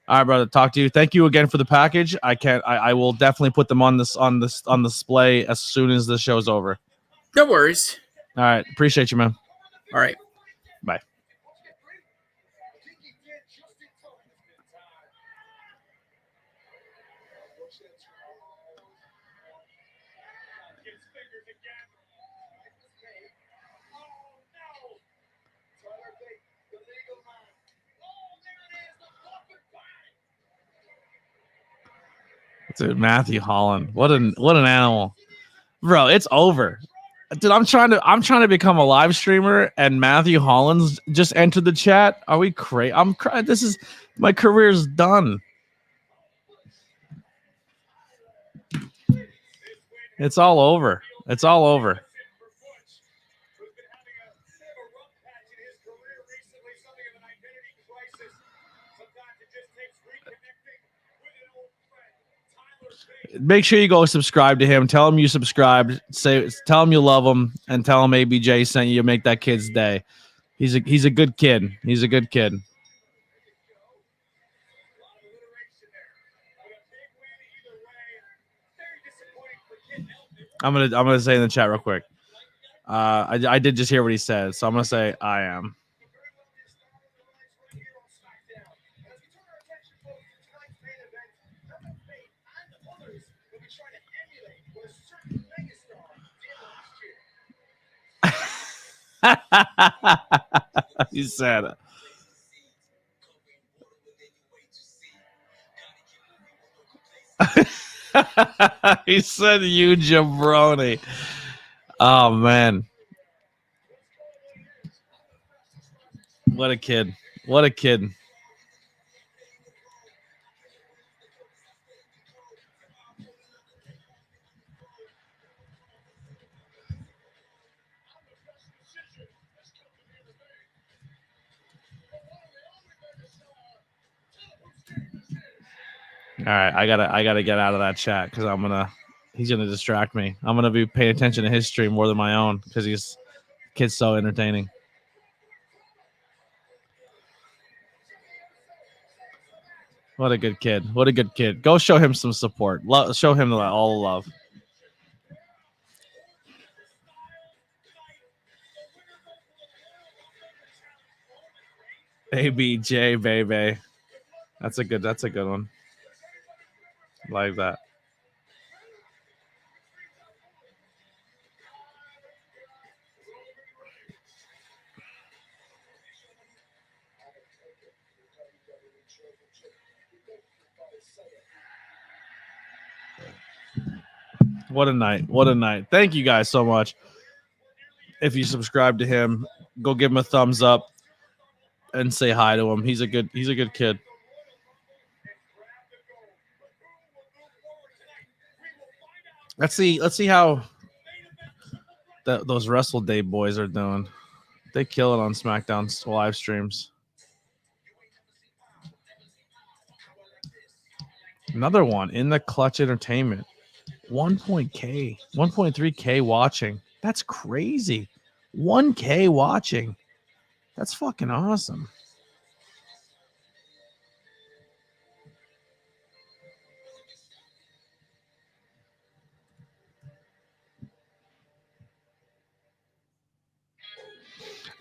All right, brother. Talk to you. Thank you again for the package. I will definitely put them on display as soon as the show's over. No worries. All right. Appreciate you, man. All right. Bye. Dude, Matthew Holland. What an animal. Bro, it's over. Dude, I'm trying to become a live streamer and Matthew Holland's just entered the chat. Are we crazy? I'm crying. This is my career's done. It's all over. It's all over. Make sure you go subscribe to him. Tell him you subscribed. Tell him you love him, and tell him ABJ sent you. Make that kid's day. He's a good kid. He's a good kid. I'm gonna say in the chat real quick. I did just hear what he said, so I'm gonna say I am. He said it. He said you jabroni. Oh man. What a kid. What a kid. All right, I gotta get out of that chat because he's gonna distract me. I'm gonna be paying attention to his stream more than my own because kid's so entertaining. What a good kid. What a good kid. Go show him some support. Show him all the love. ABJ baby. That's a good one. Like that. What a night. What a night. Thank you guys so much. If you subscribe to him, go give him a thumbs up and say hi to him. He's a good kid. Let's see how those Wrestle Day boys are doing. They kill it on Smackdown live streams. Another one in the Clutch Entertainment. 1.3K watching. That's crazy. 1K watching. That's fucking awesome.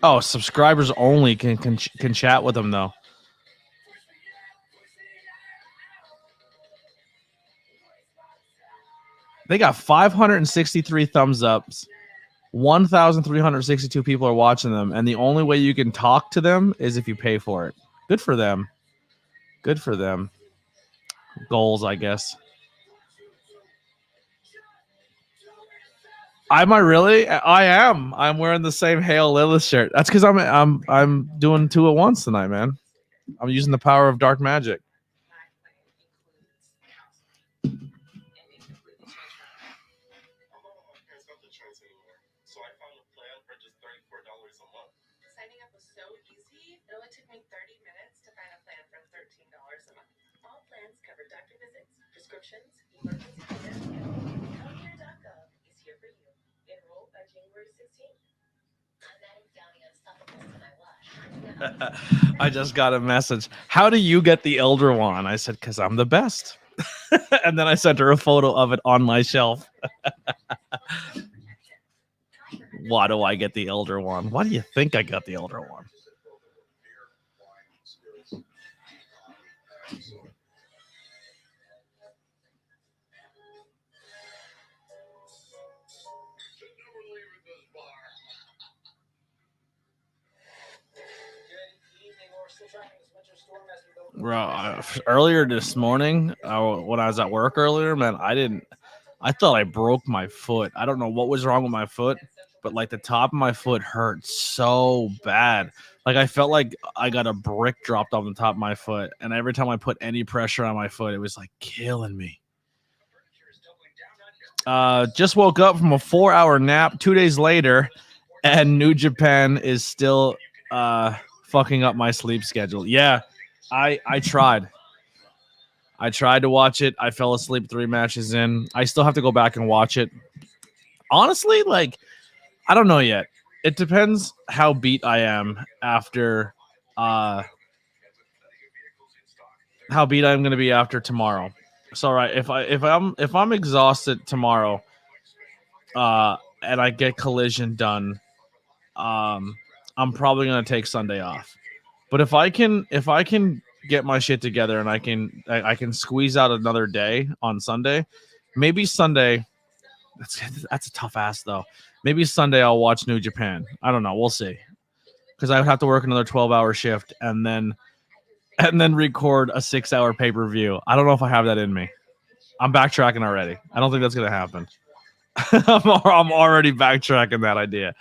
Oh, subscribers only can chat with them though. They got 563 thumbs ups. 1,362 people are watching them, and the only way you can talk to them is if you pay for it. Good for them. Good for them. Goals, I guess. Am I really? I am. I'm wearing the same Hail Lilith shirt. That's because I'm doing 2 at once tonight, man. I'm using the power of dark magic. I just got a message. How do you get the Elder Wand? I said, because I'm the best. And then I sent her a photo of it on my shelf. Why do I get the Elder Wand? Why do you think I got the Elder Wand? Bro, earlier this morning, when I was at work earlier, man, I thought I broke my foot. I don't know what was wrong with my foot, but like the top of my foot hurt so bad. Like I felt like I got a brick dropped on the top of my foot. And every time I put any pressure on my foot, it was like killing me. Just woke up from a 4-hour nap 2 days later, and New Japan is still fucking up my sleep schedule. Yeah, I tried. I tried to watch it. I fell asleep 3 matches in. I still have to go back and watch it. Honestly, like, I don't know yet. It depends how beat I am after how beat I'm going to be after tomorrow. So right, if I'm exhausted tomorrow, and I get Collision done, I'm probably gonna take Sunday off. But if I can get my shit together and I can squeeze out another day on Sunday, maybe Sunday. That's a tough ass though. Maybe Sunday I'll watch New Japan. I don't know. We'll see. Because I would have to work another 12-hour shift and then record a 6-hour pay-per-view. I don't know if I have that in me. I'm backtracking already. I don't think that's gonna happen. I'm already backtracking that idea.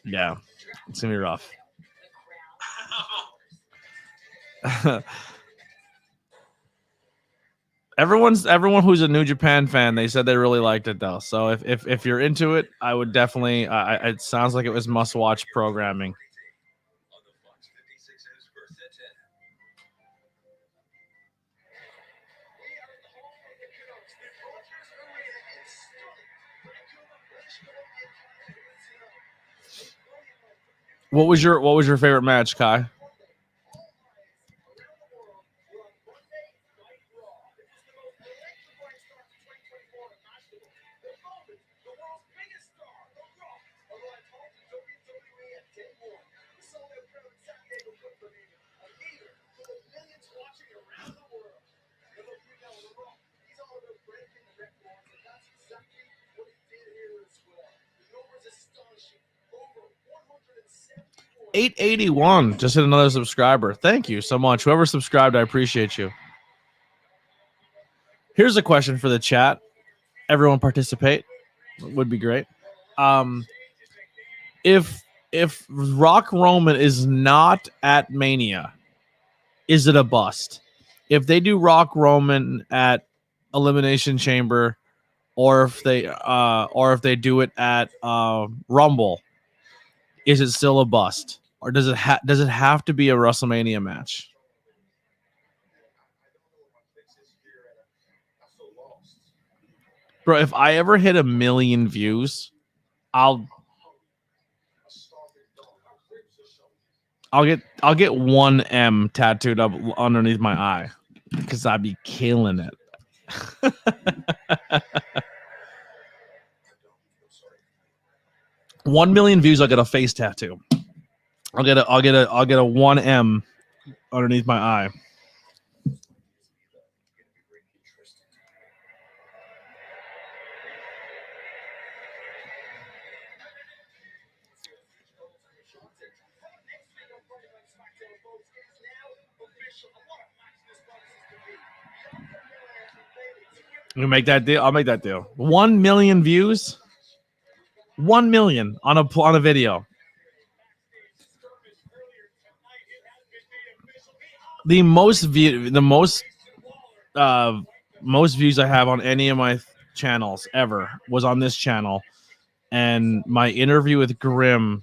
Yeah, it's gonna be rough. Everyone who's a New Japan fan, they said they really liked it though. So if you're into it, I would definitely. It sounds like it was must-watch programming. What was your favorite match, Kai? $881 just hit another subscriber. Thank you so much. Whoever subscribed, I appreciate you. Here's a question for the chat. Everyone participate. Would be great. If Rock Roman is not at Mania, is it a bust? If they do Rock Roman at Elimination Chamber, or if they do it at Rumble, is it still a bust? Or does it have to be a WrestleMania match? Bro, if I ever hit 1 million views, I'll get 1M tattooed up underneath my eye because I'd be killing it. 1 million views, I'll get a face tattoo. I'll get a 1M underneath my eye. You make that deal? I'll make that deal. 1 million views. 1 million on a video. The most views I have on any of my channels ever was on this channel, and my interview with Grim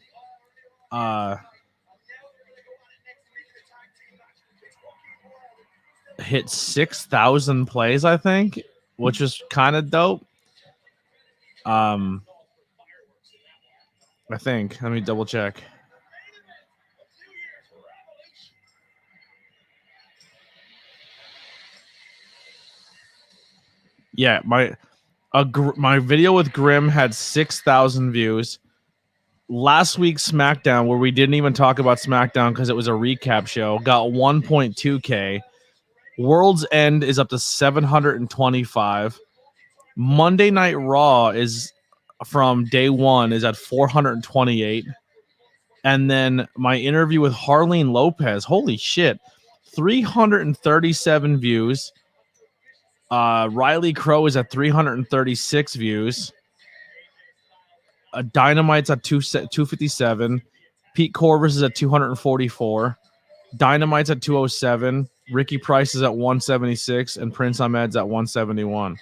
hit 6,000 plays, I think, which was kind of dope. I think. Let me double check. Yeah, my video with Grim had 6,000 views. Last week's Smackdown, where we didn't even talk about Smackdown because it was a recap show, got 1.2K. World's End is up to 725. Monday Night Raw is from day one is at 428. And then my interview with Harleen Lopez, holy shit, 337 views. Riley Crow is at 336 views. Dynamite's at 257. Pete Corvus is at 244. Dynamite's at 207. Ricky Price is at 176, and Prince Ahmed's at 171.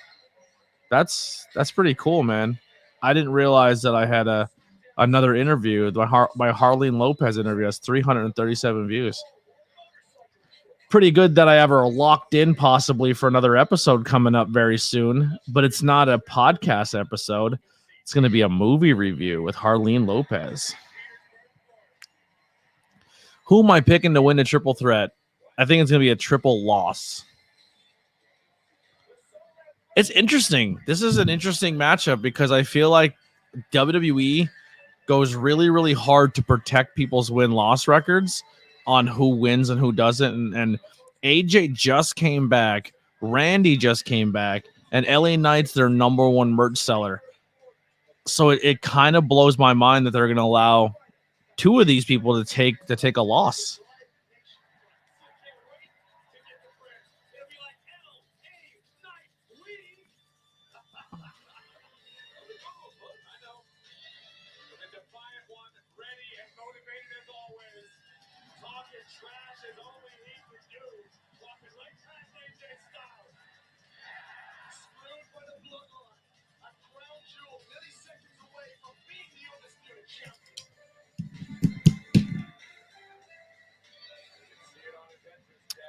That's pretty cool, man. I didn't realize that I had another interview. My Harleen Lopez interview has 337 views. Pretty good that I ever locked in possibly for another episode coming up very soon, but it's not a podcast episode. It's going to be a movie review with Harleen Lopez. Who am I picking to win the triple threat? I think it's going to be a triple loss. It's interesting. This is an interesting matchup because I feel like WWE goes really, really hard to protect people's win-loss records on who wins and who doesn't. And AJ just came back. Randy just came back. And LA Knight's their number one merch seller. So it kind of blows my mind that they're going to allow two of these people to take a loss.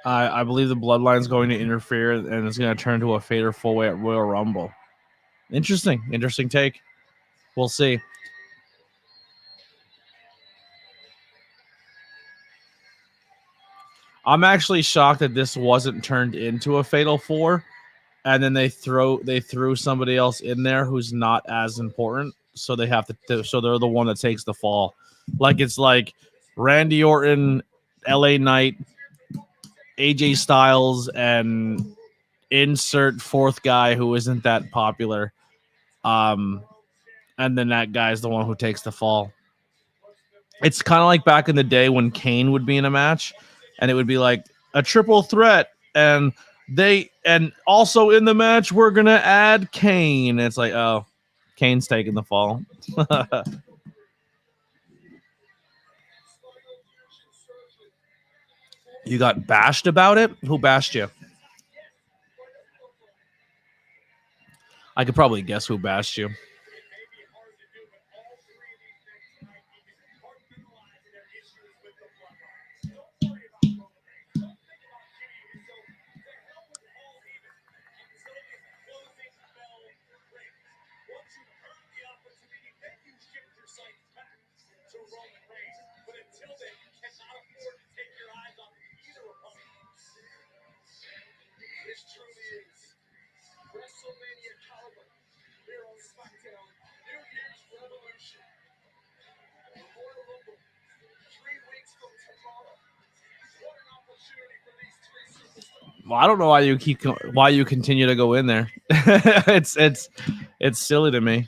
I believe the Bloodline's going to interfere, and it's going to turn to a fatal four-way at Royal Rumble. Interesting take. We'll see. I'm actually shocked that this wasn't turned into a fatal four, and then they threw somebody else in there who's not as important, so they have to. So they're the one that takes the fall. Like it's like Randy Orton, LA Knight, AJ Styles, and insert fourth guy who isn't that popular. And then that guy's the one who takes the fall. It's kind of like back in the day when Kane would be in a match and it would be like a triple threat. And also in the match, we're going to add Kane. It's like, oh, Kane's taking the fall. You got bashed about it? Who bashed you? I could probably guess who bashed you. Well, I don't know why you continue to go in there. it's silly to me.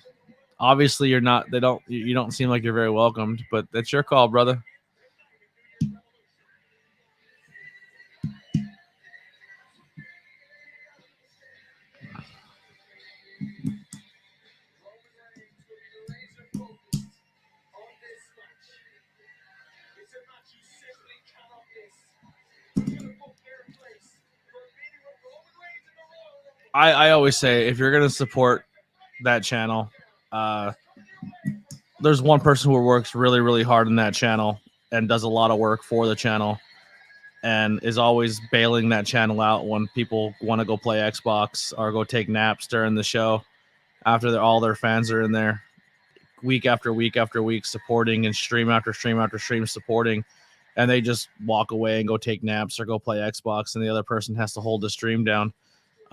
Obviously, you're not. You don't seem like you're very welcomed, but that's your call, brother. I always say if you're gonna support that channel, there's one person who works really, really hard in that channel and does a lot of work for the channel and is always bailing that channel out when people want to go play Xbox or go take naps during the show after all their fans are in there week after week after week supporting and stream after stream after stream supporting, and they just walk away and go take naps or go play Xbox and the other person has to hold the stream down.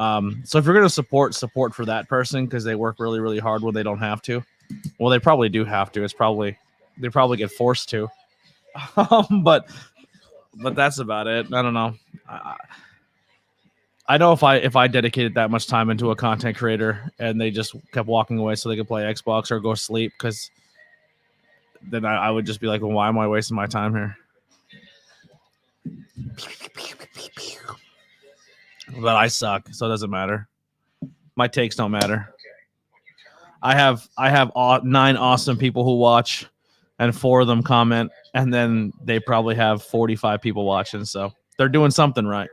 So if you're going to support for that person because they work really, really hard when they don't have to. Well, they probably do have to. They probably get forced to. But that's about it. I don't know. I know if I dedicated that much time into a content creator and they just kept walking away so they could play Xbox or go sleep, because then I would just be like, well, why am I wasting my time here? But I suck, so it doesn't matter. My takes don't matter. I have 9 awesome people who watch, and 4 of them comment, and then they probably have 45 people watching, so they're doing something right.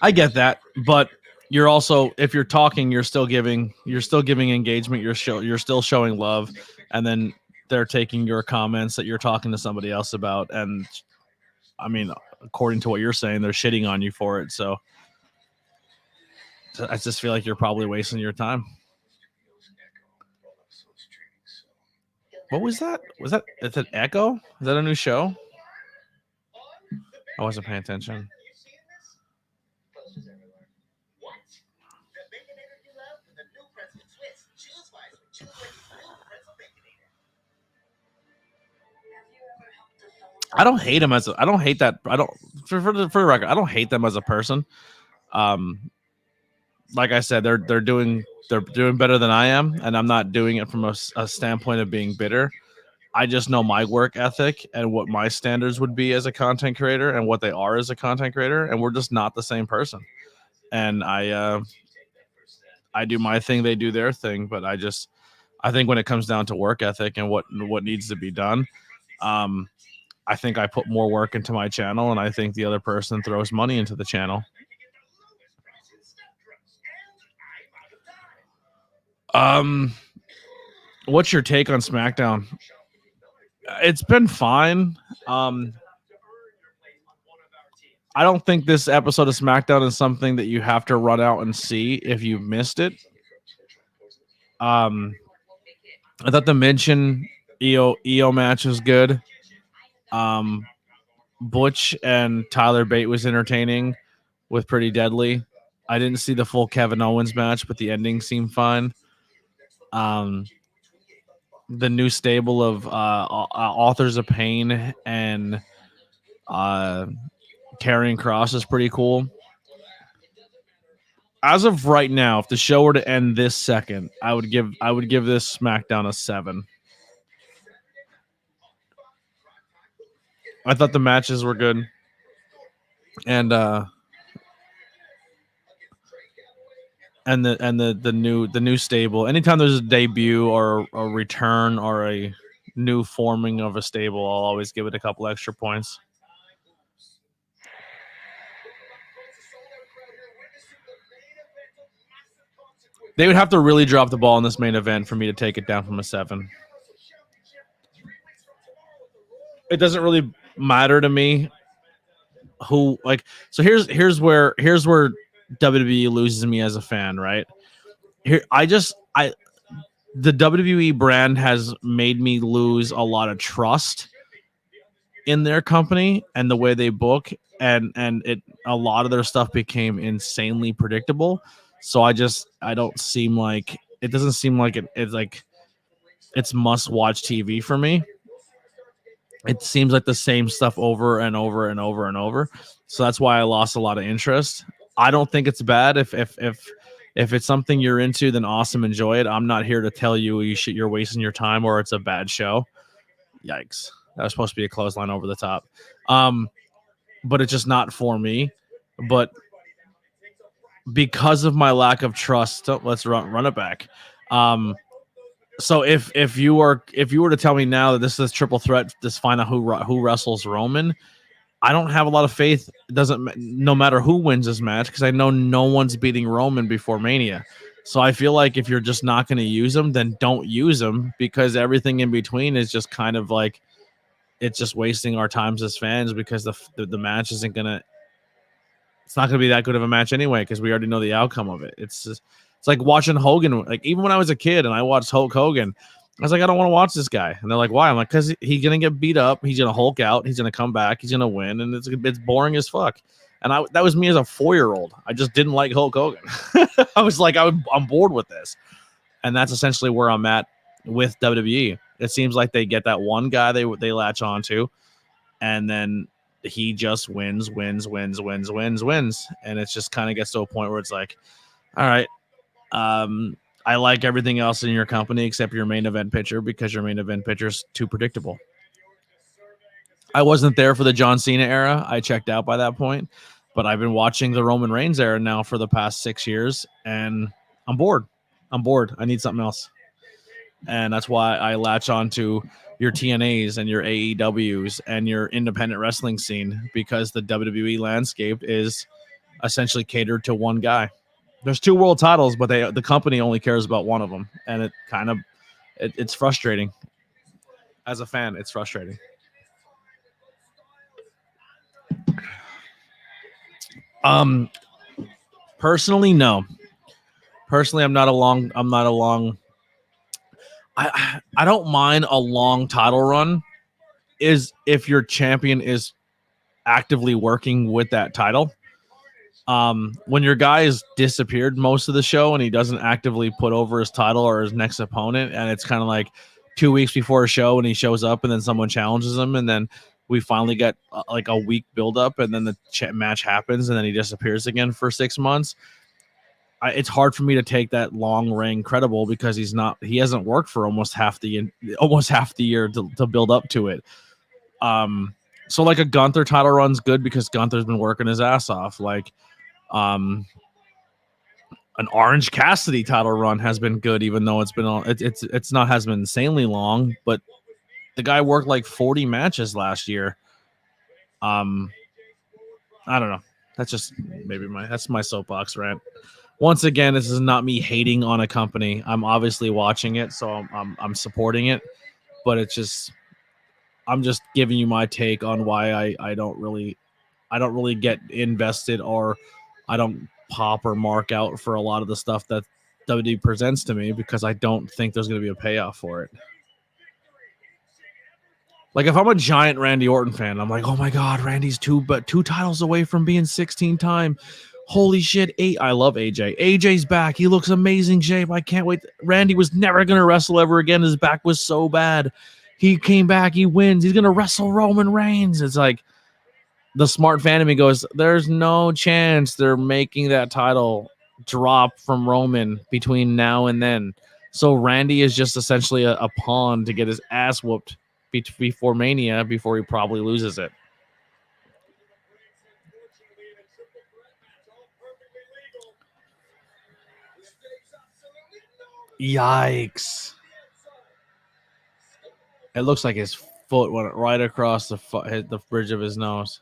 I get that, but you're also, if you're talking, you're still giving engagement. You're still showing love, and then they're taking your comments that you're talking to somebody else about, and I mean, according to what you're saying, they're shitting on you for it. So I just feel like you're probably wasting your time. What was that? It's an Echo? Is that a new show? I wasn't paying attention. I don't hate him as a, I don't hate that. I don't for the record, I don't hate them as a person. Like I said, they're doing better than I am, and I'm not doing it from a standpoint of being bitter. I just know my work ethic and what my standards would be as a content creator and what they are as a content creator, and we're just not the same person. And I do my thing, they do their thing, but I think when it comes down to work ethic and what needs to be done, I think I put more work into my channel, and I think the other person throws money into the channel. What's your take on Smackdown? It's been fine. I don't think this episode of Smackdown is something that you have to run out and see if you missed it. I thought the mention EO match was good. Butch and Tyler Bate was entertaining with Pretty Deadly. I didn't see the full Kevin Owens match, but the ending seemed fine. The new stable of Authors of Pain and Karrion Kross is pretty cool. As of right now, if the show were to end this second, I would give this SmackDown a 7. I thought the matches were good, and the new stable. Anytime there's a debut or a return or a new forming of a stable, I'll always give it a couple extra points. They would have to really drop the ball in this main event for me to take it down from a 7. It doesn't really matter to me who, like, so here's where WWE loses me as a fan, right? Here the WWE brand has made me lose a lot of trust in their company and the way they book, and a lot of their stuff became insanely predictable. So I don't seem like it doesn't seem like it's like it's must-watch TV for me. It seems like the same stuff over and over and over and over. So that's why I lost a lot of interest. I don't think it's bad. If it's something you're into, then awesome, enjoy it. I'm not here to tell you you're wasting your time or it's a bad show. Yikes. That was supposed to be a clothesline over the top. But it's just not for me. But because of my lack of trust, let's run it back. So if you were to tell me now that this is triple threat, just find out who wrestles Roman, I don't have a lot of faith. It doesn't, no matter who wins this match, because I know no one's beating Roman before Mania. So I feel like if you're just not going to use them, then don't use them, because everything in between is just kind of like, it's just wasting our times as fans, because the match isn't gonna. It's not gonna be that good of a match anyway, because we already know the outcome of it. It's like watching Hogan. Like, even when I was a kid and I watched Hulk Hogan, I was like, I don't want to watch this guy. And they're like, why? I'm like, because he's gonna get beat up. He's gonna Hulk out. He's gonna come back. He's gonna win, and it's boring as fuck. And that was me as a 4-year-old. I just didn't like Hulk Hogan. I was like, I'm bored with this, and that's essentially where I'm at with WWE. It seems like they get that one guy they latch onto, and then he just wins, and it just kind of gets to a point where it's like, all right, I like everything else in your company except your main event pitcher, because your main event pitcher is too predictable. I wasn't there for the John Cena era. I checked out by that point, but I've been watching the Roman Reigns era now for the past 6 years, and I'm bored. I need something else. And that's why I latch on to your TNAs and your AEWs and your independent wrestling scene, because the WWE landscape is essentially catered to one guy. There's 2 world titles, but the company only cares about one of them, and it kind of it's frustrating. As a fan, it's frustrating. Personally, no. Personally, I'm not a long. I don't mind a long title run, is if your champion is actively working with that title. When your guy has disappeared most of the show and he doesn't actively put over his title or his next opponent, and it's kind of like 2 weeks before a show and he shows up and then someone challenges him, and then we finally get like a week build up, and then the match happens and then he disappears again for 6 months. It's hard for me to take that long reign credible, because he hasn't worked for almost half the year to build up to it. So like a Gunther title run's good because Gunther's been working his ass off. Like, an Orange Cassidy title run has been good, even though hasn't been insanely long, but the guy worked like 40 matches last year. I don't know. That's just that's my soapbox rant. Once again, this is not me hating on a company. I'm obviously watching it, so I'm supporting it, but I'm just giving you my take on why I don't really get invested, or I don't pop or mark out for a lot of the stuff that WWE presents to me, because I don't think there's going to be a payoff for it. Like, if I'm a giant Randy Orton fan, I'm like, oh my God, Randy's two titles away from being 16-time. Holy shit, I love AJ. AJ's back. He looks amazing shape. I can't wait. Randy was never going to wrestle ever again. His back was so bad. He came back. He wins. He's going to wrestle Roman Reigns. It's like, the smart fan of me goes, there's no chance they're making that title drop from Roman between now and then. So Randy is just essentially a pawn to get his ass whooped before Mania, before he probably loses it. Yikes. It looks like his foot went right across the bridge of his nose.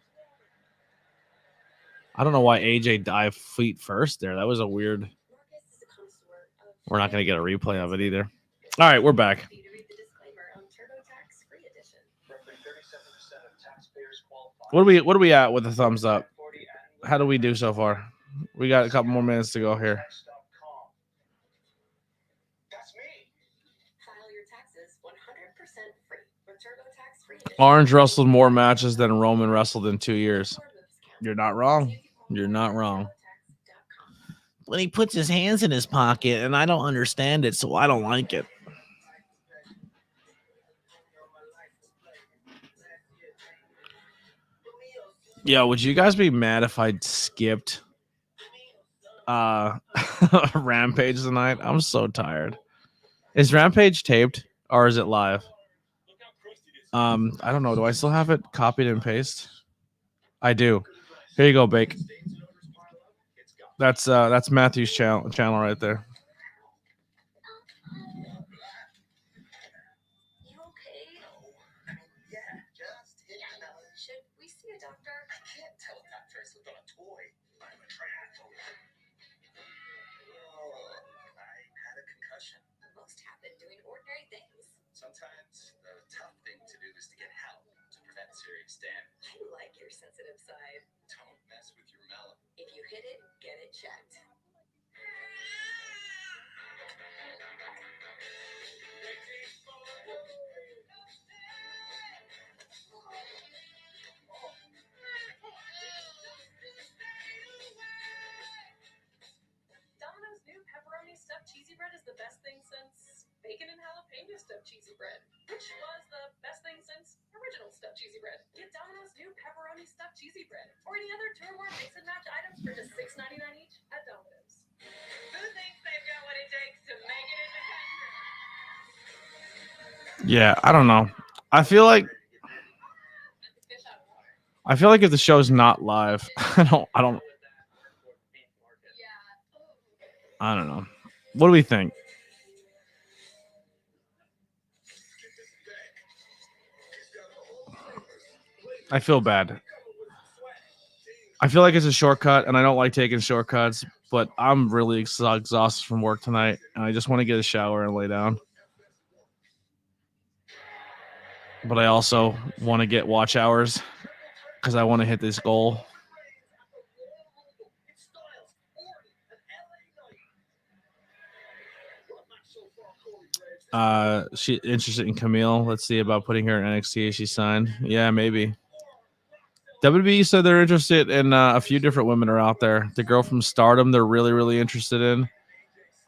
I don't know why AJ dived feet first there. That was a weird. We're not going to get a replay of it either. All right, we're back. What are we at with the thumbs up? How do we do so far? We got a couple more minutes to go here. Orange wrestled more matches than Roman wrestled in 2 years. You're not wrong. You're not wrong. when he puts his hands in his pocket, and I don't understand it, so I don't like it. Yo, would you guys be mad if I skipped Rampage tonight? I'm so tired. Is Rampage taped or is it live? I don't know. Do I still have it copied and paste? I do. Here you go, Bake. That's Matthew's channel right there. Sometimes the tough thing to do is to get help to prevent serious damage. I like your sensitive side. Don't mess with your melon. If you hit it, get it checked. Domino's new pepperoni stuffed cheesy bread is the best thing since bacon and jalapeno stuffed cheesy bread, which was the best thing since original stuffed cheesy bread. Get Domino's new pepperoni stuffed cheesy bread or any other two or more mix and match items for just $6.99 each at Domino's. Who thinks they've got what it takes to make it in the country? Yeah, I don't know. I feel like if the show's not live, I don't know. What do we think? I feel bad. I feel like it's a shortcut, and I don't like taking shortcuts, but I'm really exhausted from work tonight, and I just want to get a shower and lay down. But I also want to get watch hours because I want to hit this goal. She interested in Camille. Let's see about putting her in NXT. She signed. Yeah, maybe. WWE said they're interested in a few different women are out there. The girl from Stardom, they're really, really interested in.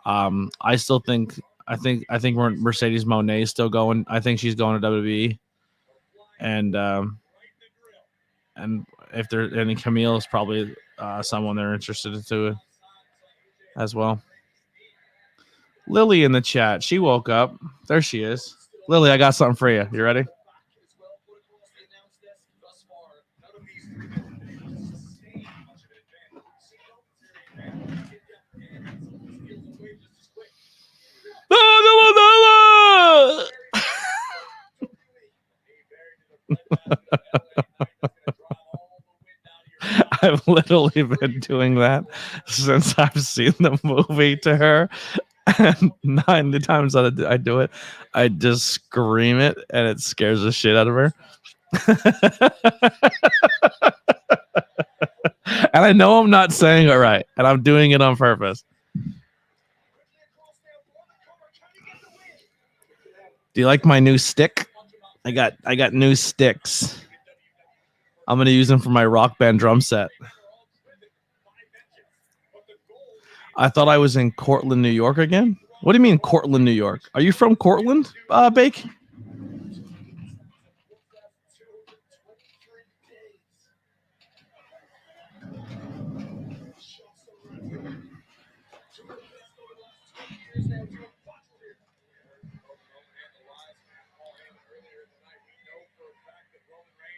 I still think Mercedes Moné is still going. I think she's going to WWE. And if there's any, Camille is probably someone they're interested in as well. Lily in the chat. She woke up. There she is. Lily, I got something for you. You ready? I've literally been doing that since I've seen the movie to her. And 9 times out of I do it, I just scream it, and it scares the shit out of her. And I know I'm not saying it right, and I'm doing it on purpose. Do you like my new stick? I got new sticks. I'm gonna use them for my Rock Band drum set. I thought I was in Cortland, New York again. What do you mean, Cortland, New York? Are you from Cortland, Bake?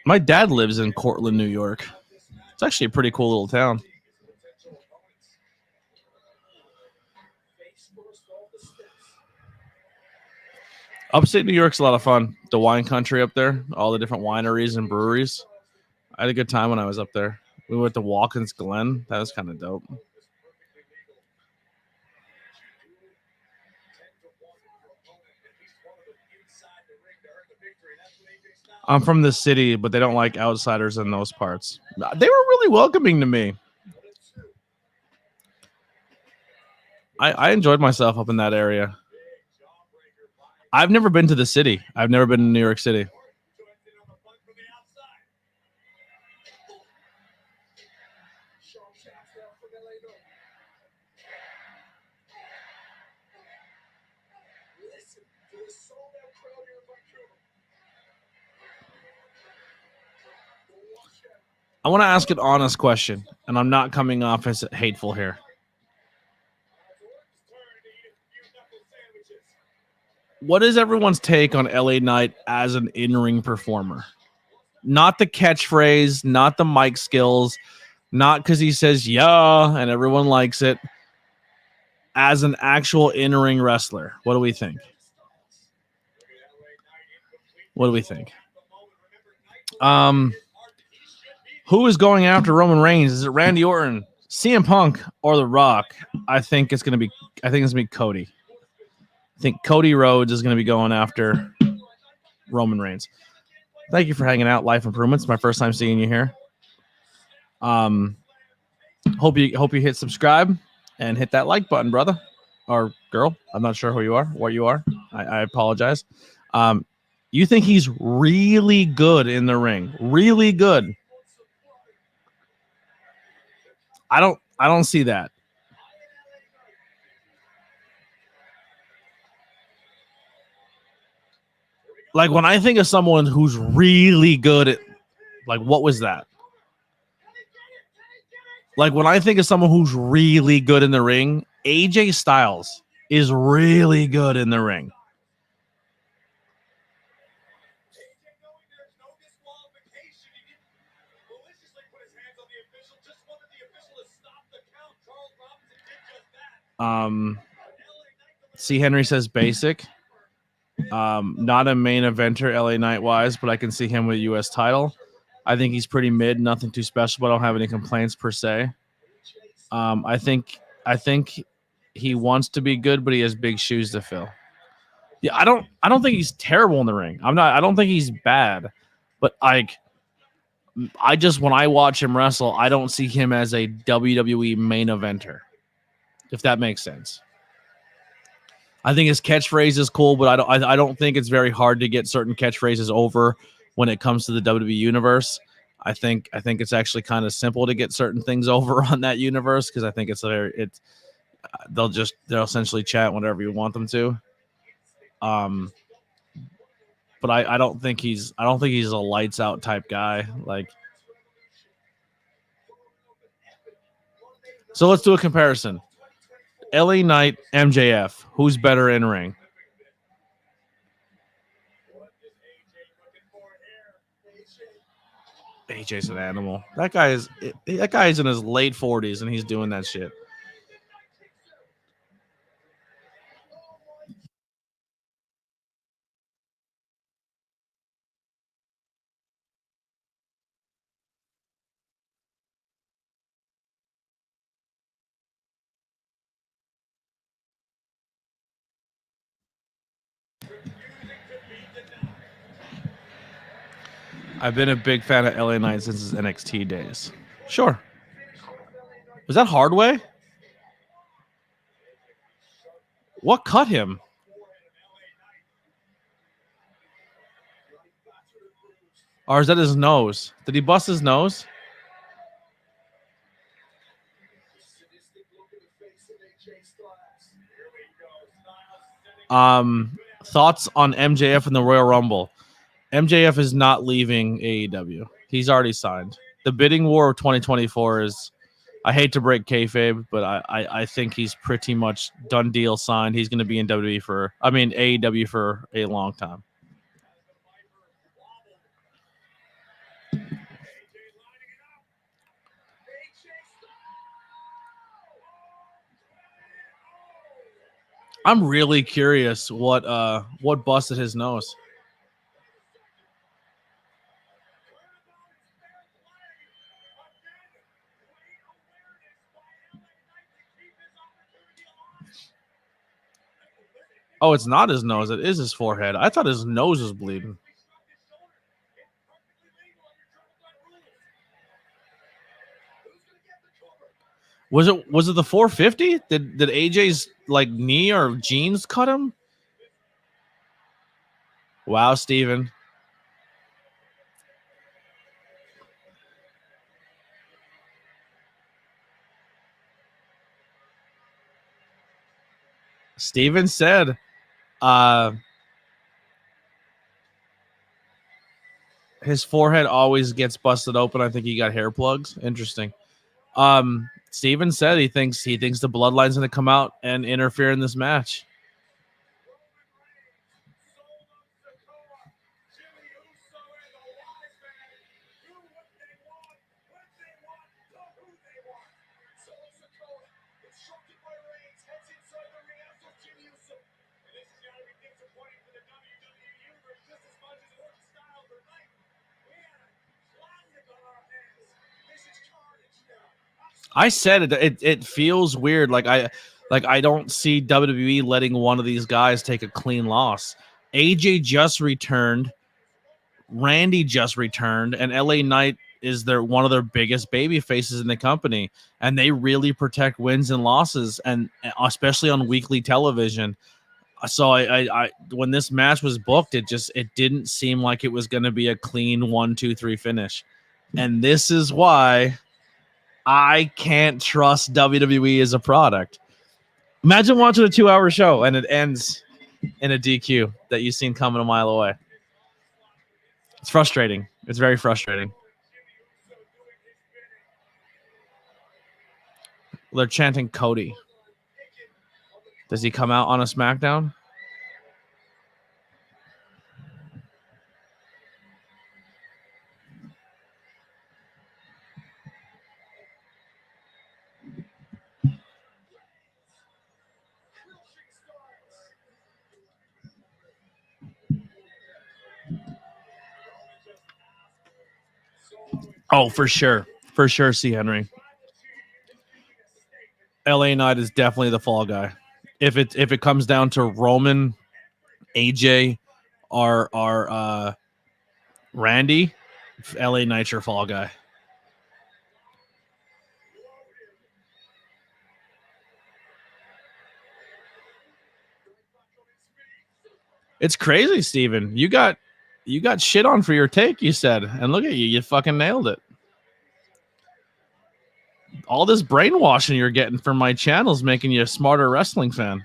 My dad lives in Cortland, New York. It's actually a pretty cool little town. Upstate New York's a lot of fun. The wine country up there, all the different wineries and breweries. I had a good time when I was up there. We went to Watkins Glen. That was kind of dope. I'm from the city, but they don't like outsiders in those parts. They were really welcoming to me. I enjoyed myself up in that area. I've never been to the city. I've never been to New York City. I want to ask an honest question, and I'm not coming off as hateful here. What is everyone's take on LA Knight as an in-ring performer? Not the catchphrase, not the mic skills, not because he says yeah and everyone likes it. As an actual in-ring wrestler, what do we think? What do we think? Who is going after Roman Reigns? Is it Randy Orton, CM Punk, or The Rock? I think it's gonna be Cody. I think Cody Rhodes is gonna be going after Roman Reigns. Thank you for hanging out. Life Improvements. My first time seeing you here. Hope you hit subscribe and hit that like button, brother or girl. I'm not sure who you are, what you are. I apologize. You think he's really good in the ring? Really good? I don't see that. Like when I think of someone who's really good at, like, what was that? Like when I think of someone who's really good in the ring, AJ Styles is really good in the ring. C. Henry says basic. Not a main eventer LA Knight wise, but I can see him with a US title. I think he's pretty mid, nothing too special, but I don't have any complaints per se. I think he wants to be good, but he has big shoes to fill. Yeah, I don't think he's terrible in the ring. I don't think he's bad, but I just, when I watch him wrestle, I don't see him as a WWE main eventer, if that makes sense. I think his catchphrase is cool, but I don't think it's very hard to get certain catchphrases over when it comes to the WWE universe. I think it's actually kind of simple to get certain things over on that universe, because I think they'll essentially chat whenever you want them to. But I don't think he's a lights out type guy. Like, so let's do a comparison. LA Knight, MJF, who's better in ring? AJ's an animal. That guy is in his late 40s and he's doing that shit. I've been a big fan of LA Knight since his NXT days. Sure. Was that Hardway? What cut him? Or is that his nose? Did he bust his nose? Thoughts on MJF in the Royal Rumble? MJF is not leaving AEW. He's already signed. The bidding war of 2024 is, I hate to break kayfabe, but I think he's pretty much done deal signed. He's going to be in AEW for a long time. I'm really curious what busted his nose. Oh, it's not his nose. It is his forehead. I thought his nose was bleeding. Was it the 450? Did AJ's like knee or jeans cut him? Wow, Steven. Steven said, His forehead always gets busted open. I think he got hair plugs. Interesting. Steven said he thinks the Bloodline's going to come out and interfere in this match. I said it feels weird. Like I don't see WWE letting one of these guys take a clean loss. AJ just returned, Randy just returned, and LA Knight is one of their biggest baby faces in the company, and they really protect wins and losses, and especially on weekly television. So I when this match was booked, it didn't seem like it was going to be a clean 1-2-3 finish, and this is why I can't trust WWE as a product. Imagine watching a 2-hour show and it ends in a DQ that you've seen coming a mile away. It's frustrating. It's very frustrating. They're chanting Cody. Does he come out on a Smackdown? Oh, for sure. For sure, C. Henry. LA Knight is definitely the fall guy. If it comes down to Roman, AJ, or Randy, LA Knight's your fall guy. It's crazy, Steven. You got shit on for your take, you said. And look at you. You fucking nailed it. All this brainwashing you're getting from my channel is making you a smarter wrestling fan.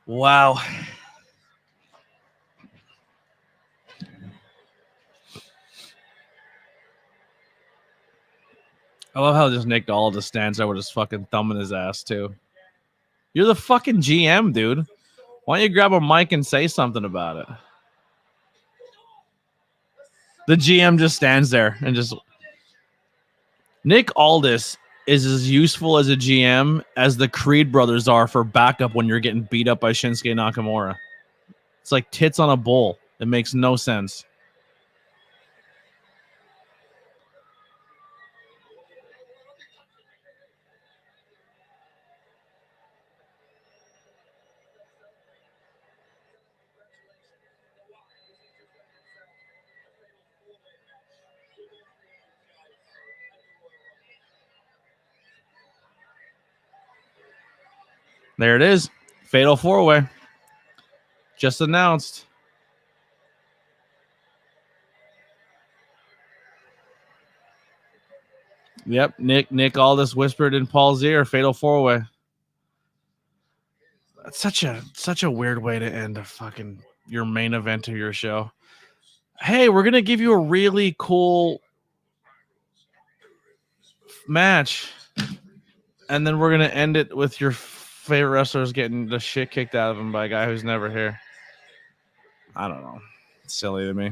Wow. I love how just Nick Aldis just stands there with his fucking thumb in his ass, too. You're the fucking GM, dude. Why don't you grab a mic and say something about it? The GM just stands there and just... Nick Aldis is as useful as a GM as the Creed brothers are for backup when you're getting beat up by Shinsuke Nakamura. It's like tits on a bull. It makes no sense. There it is. Fatal 4-way. Just announced. Yep, Nick Aldis whispered in Paul's ear, Fatal 4-way. That's such a weird way to end a fucking your main event of your show. Hey, we're gonna give you a really cool match, and then we're gonna end it with your favorite wrestlers getting the shit kicked out of him by a guy who's never here. I don't know. It's silly to me.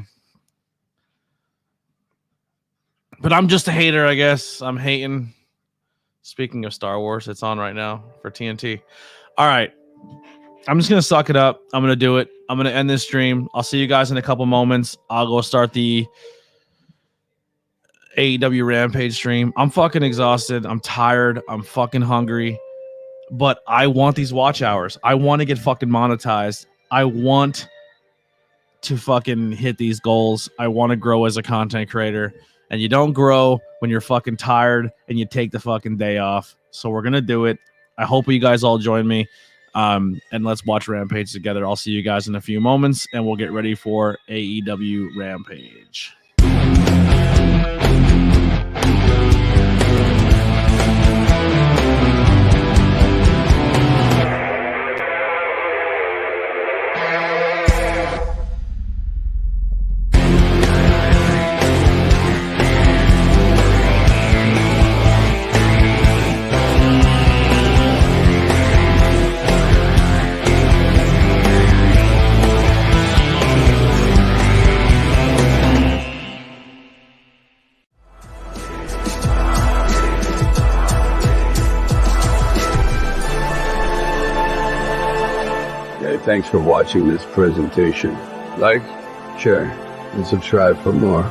But I'm just a hater, I guess. I'm hating. Speaking of Star Wars, it's on right now for TNT. All right. I'm just going to suck it up. I'm going to do it. I'm going to end this stream. I'll see you guys in a couple moments. I'll go start the AEW Rampage stream. I'm fucking exhausted. I'm tired. I'm fucking hungry. But I want these watch hours. I want to get fucking monetized. I want to fucking hit these goals. I want to grow as a content creator. And you don't grow when you're fucking tired and you take the fucking day off. So we're going to do it. I hope you guys all join me. And let's watch Rampage together. I'll see you guys in a few moments, and we'll get ready for AEW Rampage. Thanks for watching this presentation. Like, share, and subscribe for more.